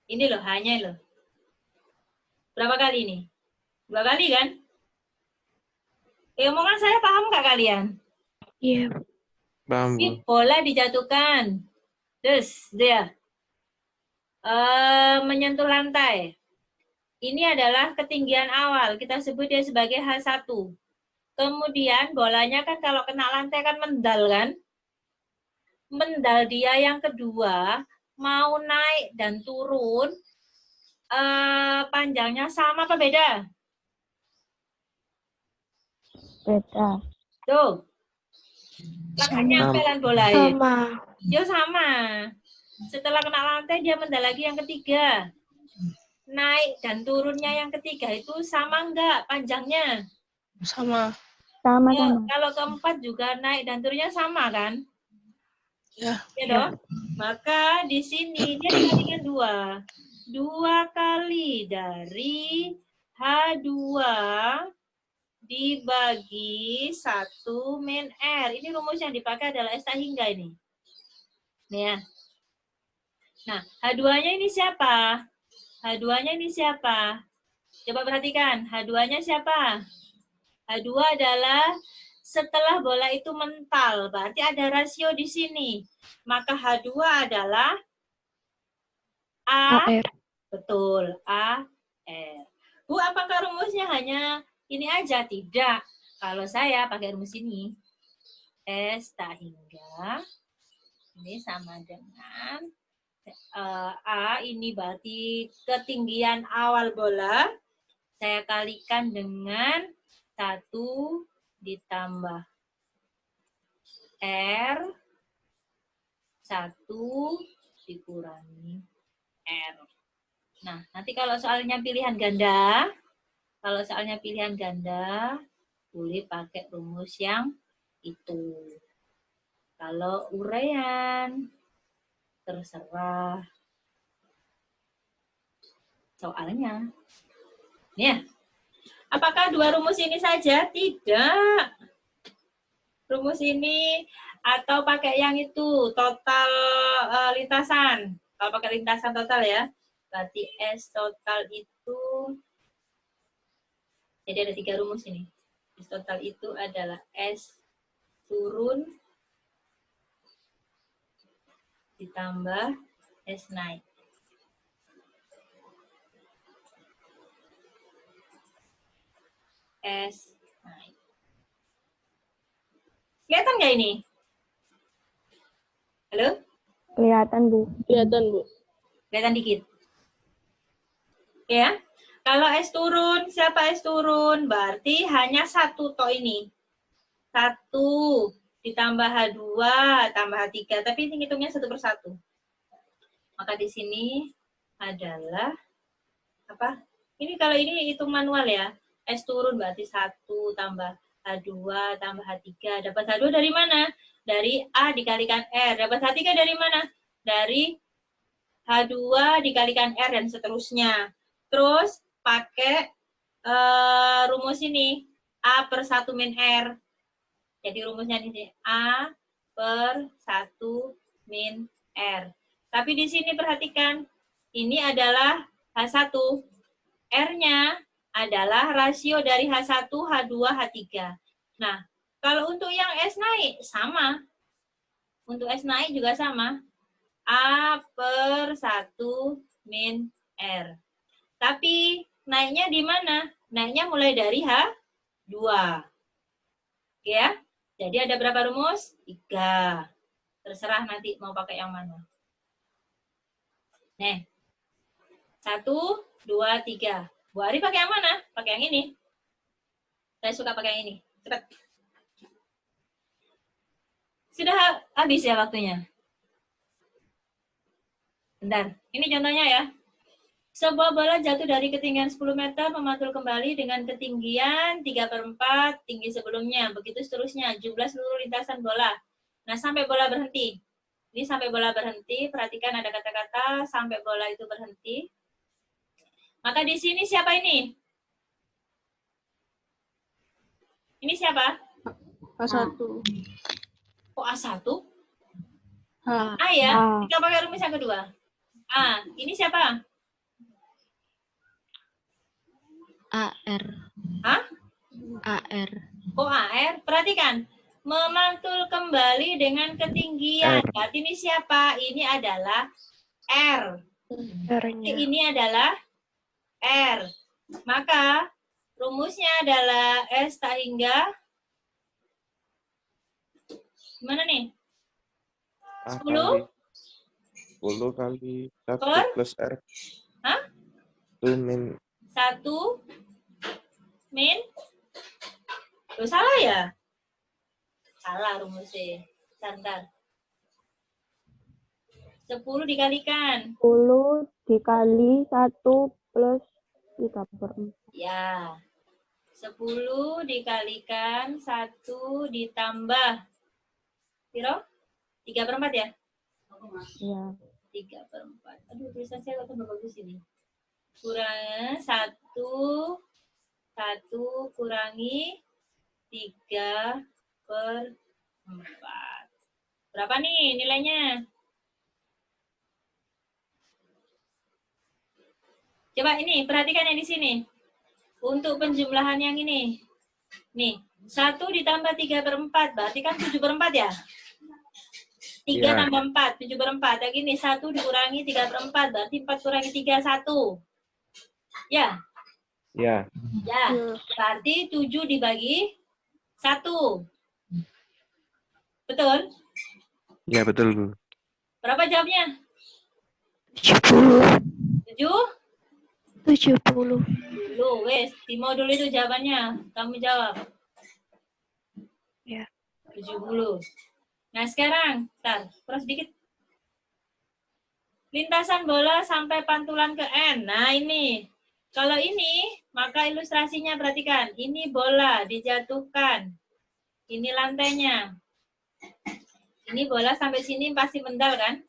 Ini loh, hanya loh. Berapa kali ini? 2 kali kan? Omongan saya paham nggak kalian? Iya. Paham, Bu. Bola dijatuhkan. Terus, dia menyentuh lantai. Ini adalah ketinggian awal. Kita sebut dia sebagai H1. Kemudian bolanya kan kalau kena lantai kan mendal kan? Mendal dia yang kedua, mau naik dan turun, panjangnya sama apa beda? Beda. Tuh. Langkahnya apa bola ini? Sama. Yo sama. Setelah kena lantai dia mendal lagi yang ketiga. Naik dan turunnya yang ketiga itu sama enggak panjangnya? Sama. Sama-sama. Kalau keempat juga naik dan turunnya sama kan? Ya. Ya dong? Maka di sini dia dibandingkan 2. 2 kali dari H2 dibagi 1 min R. Ini rumus yang dipakai adalah S tak hingga ini. Nih ya. Nah, H2-nya ini siapa? H2-nya ini siapa? Coba perhatikan, H2-nya siapa? H2 adalah setelah bola itu mental, berarti ada rasio di sini. Maka H2 adalah AR. Betul, AR. Bu, apakah rumusnya hanya ini aja? Tidak. Kalau saya pakai rumus ini, S tak hingga, ini sama dengan A, ini berarti ketinggian awal bola, saya kalikan dengan 1 ditambah R 1 dikurangi R. Nah, nanti kalau soalnya pilihan ganda, boleh pakai rumus yang itu. Kalau uraian, terserah soalnya. Ya. Apakah 2 rumus ini saja? Tidak. Rumus ini atau pakai yang itu, total lintasan. Kalau pakai lintasan total ya. Berarti S total itu, jadi ada 3 rumus ini. S total itu adalah S turun ditambah S naik. S naik. Kelihatan nggak ini? Halo? Kelihatan, Bu. Kelihatan, Bu. Kelihatan dikit. Ya. Kalau S turun, siapa S turun? Berarti hanya 1 toh ini. 1 ditambah H2 tambah H3. Tapi ini hitungnya 1 per 1. Maka di sini adalah apa? Ini kalau ini hitung manual ya. S turun berarti 1 tambah H2 tambah H3. Dapat H2 dari mana? Dari A dikalikan R. Dapat H3 dari mana? Dari H2 dikalikan R dan seterusnya. Terus pakai rumus ini. A per 1 min R. Jadi rumusnya di sini. A per 1 min R. Tapi di sini perhatikan. Ini adalah H1. R-nya adalah rasio dari H1, H2, H3. Nah, kalau untuk yang S naik, sama. Untuk S naik juga sama. A per 1 min R. Tapi naiknya di mana? Naiknya mulai dari H2. Oke ya? Jadi ada berapa rumus? 3. Terserah nanti mau pakai yang mana. Nih. 1, 2, 3. Bu Ari pakai yang mana? Pakai yang ini. Saya suka pakai yang ini. Cepat. Sudah habis ya waktunya? Bentar. Ini contohnya ya. Sebuah bola jatuh dari ketinggian 10 meter, memantul kembali dengan ketinggian 3/4 tinggi sebelumnya. Begitu seterusnya, jumlah seluruh lintasan bola. Nah, sampai bola berhenti. Ini sampai bola berhenti, perhatikan ada kata-kata sampai bola itu berhenti. Maka di sini siapa ini? Ini siapa? A1. Kok A1? H. A ya? A. Kita pakai rumus yang kedua. A. Ini siapa? AR. Hah? AR. Oh, AR. Perhatikan. Memantul kembali dengan ketinggian. Berarti ini siapa? Ini adalah R. R-nya. Ini adalah R. Maka rumusnya adalah S tak hingga gimana nih? 10? 10 kali 1 Per? plus R. Hah? 1 min 1 min? Loh, salah ya? Salah rumusnya. Bentar. 10 dikalikan. 10 dikali 1 plus 3/4. Ya. 10 dikalikan 1 ditambah. Piro? 3/4 ya? Ya. 3/4. Aduh, tulisan saya kok tambah bagus ini. Kurang 1 kurangi 3/4. Berapa nih nilainya? Coba ini, perhatikan yang di sini. Untuk penjumlahan yang ini. Nih, 1 ditambah 3/4, berarti kan 7/4 ya? 3 Ya. tambah 4, 7/4. Yang ini 1 dikurangi 3/4, berarti 4 kurangi 3, 1. Ya? ya. Ya, berarti 7 dibagi 1. Betul? Ya, betul, Bu. Berapa jawabnya? 70. 7? 70. 70. Loh, wes, di modul itu jawabannya. Kamu jawab. Ya. 70. Nah, sekarang, bentar, terus dikit. Lintasan bola sampai pantulan ke N. Nah, ini. Kalau ini, maka ilustrasinya perhatikan. Ini bola dijatuhkan. Ini lantainya. Ini bola sampai sini pasti mendal kan?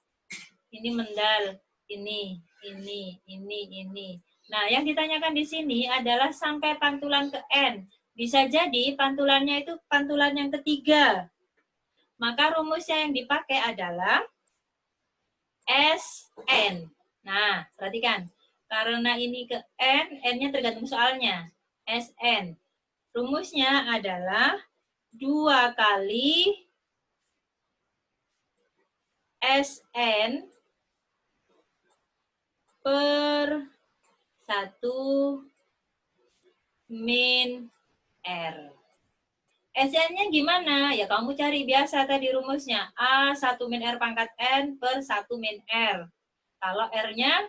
Ini mendal. Ini. Nah, yang ditanyakan di sini adalah sampai pantulan ke N. Bisa jadi pantulannya itu pantulan yang ketiga. Maka rumusnya yang dipakai adalah SN. Nah, perhatikan. Karena ini ke N, N-nya tergantung soalnya. SN. Rumusnya adalah 2 kali SN per 1 min R. SN-nya gimana? Ya kamu cari biasa tadi rumusnya. A 1 min R pangkat N per 1 min R. Kalau R-nya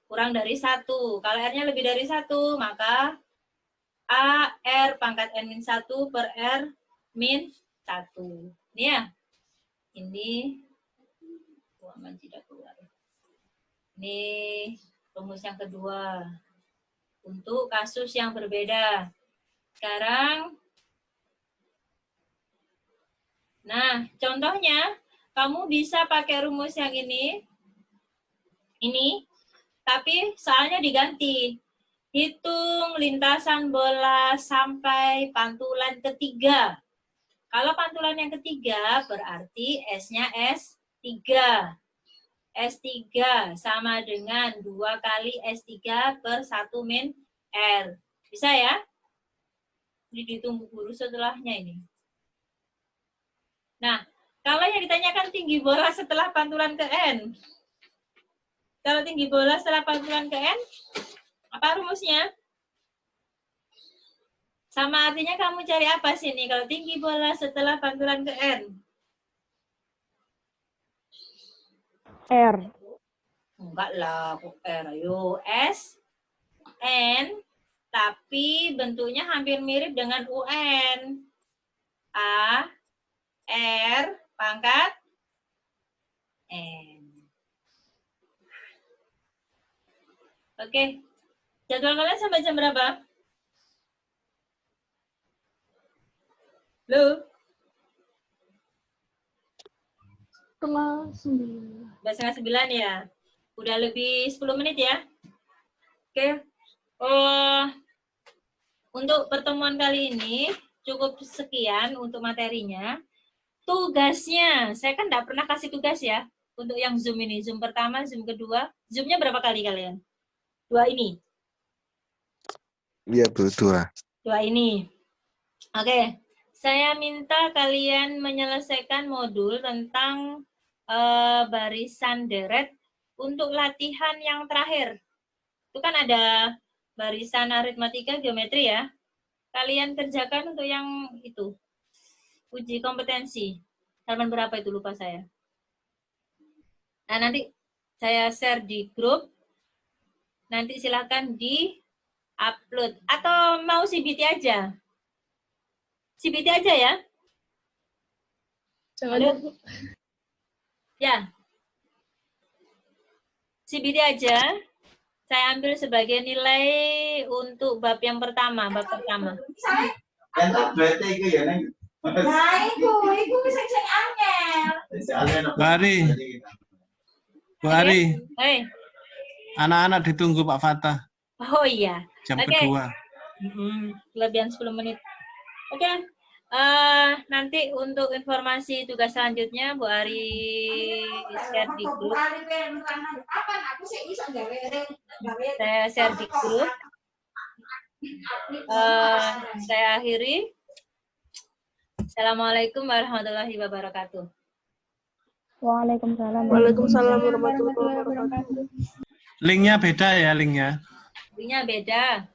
kurang dari 1. Kalau R-nya lebih dari 1, maka A R pangkat N min 1 per R min 1. Ini ya. Ini uangan tidak keluar. Ini rumus yang kedua. Untuk kasus yang berbeda. Sekarang, nah contohnya, kamu bisa pakai rumus yang ini, tapi soalnya diganti. Hitung lintasan bola sampai pantulan ketiga. Kalau pantulan yang ketiga, berarti S-nya S3. S3 sama dengan 2 kali S3 per 1 min R. Bisa ya? Ini ditunggu guru setelahnya ini. Nah, kalau yang ditanyakan tinggi bola setelah pantulan ke N. Kalau tinggi bola setelah pantulan ke N, apa rumusnya? Sama artinya kamu cari apa sini? Kalau tinggi bola setelah pantulan ke N. R. Enggak lah, R. Ayo, S, N, tapi bentuknya hampir mirip dengan UN. A, R, pangkat N. Oke. Jadwal kalian sampai jam berapa? Lu? 8:30. Udah 8:30 ya? Udah lebih 10 menit ya? Oke. Untuk pertemuan kali ini, cukup sekian untuk materinya. Tugasnya, saya kan nggak pernah kasih tugas ya. Untuk yang Zoom ini, Zoom pertama, Zoom kedua. Zoom-nya berapa kali kalian? 2 ini? Iya, Bu, 2. 2 ini. Oke. Saya minta kalian menyelesaikan modul tentang barisan deret untuk latihan yang terakhir. Itu kan ada barisan aritmatika geometri ya. Kalian kerjakan untuk yang itu. Uji kompetensi. Halaman berapa itu lupa saya. Nah, nanti saya share di grup. Nanti silakan di-upload. Atau mau CBT aja? CBT aja ya? Jangan. Ya. CBT aja. Saya ambil sebagai nilai untuk bab yang pertama, bab pertama. Bu Ari, Hei. anak-anak ditunggu Pak Fatah. Oh iya. Jam Oke. kedua. Kelebihan 10 menit. Oke. Nanti untuk informasi tugas selanjutnya Bu Ari share di grup. Saya share di grup. Saya akhiri. Assalamualaikum warahmatullahi wabarakatuh. Waalaikumsalam. Waalaikumsalam warahmatullahi wabarakatuh. Linknya beda ya, linknya. Linknya beda.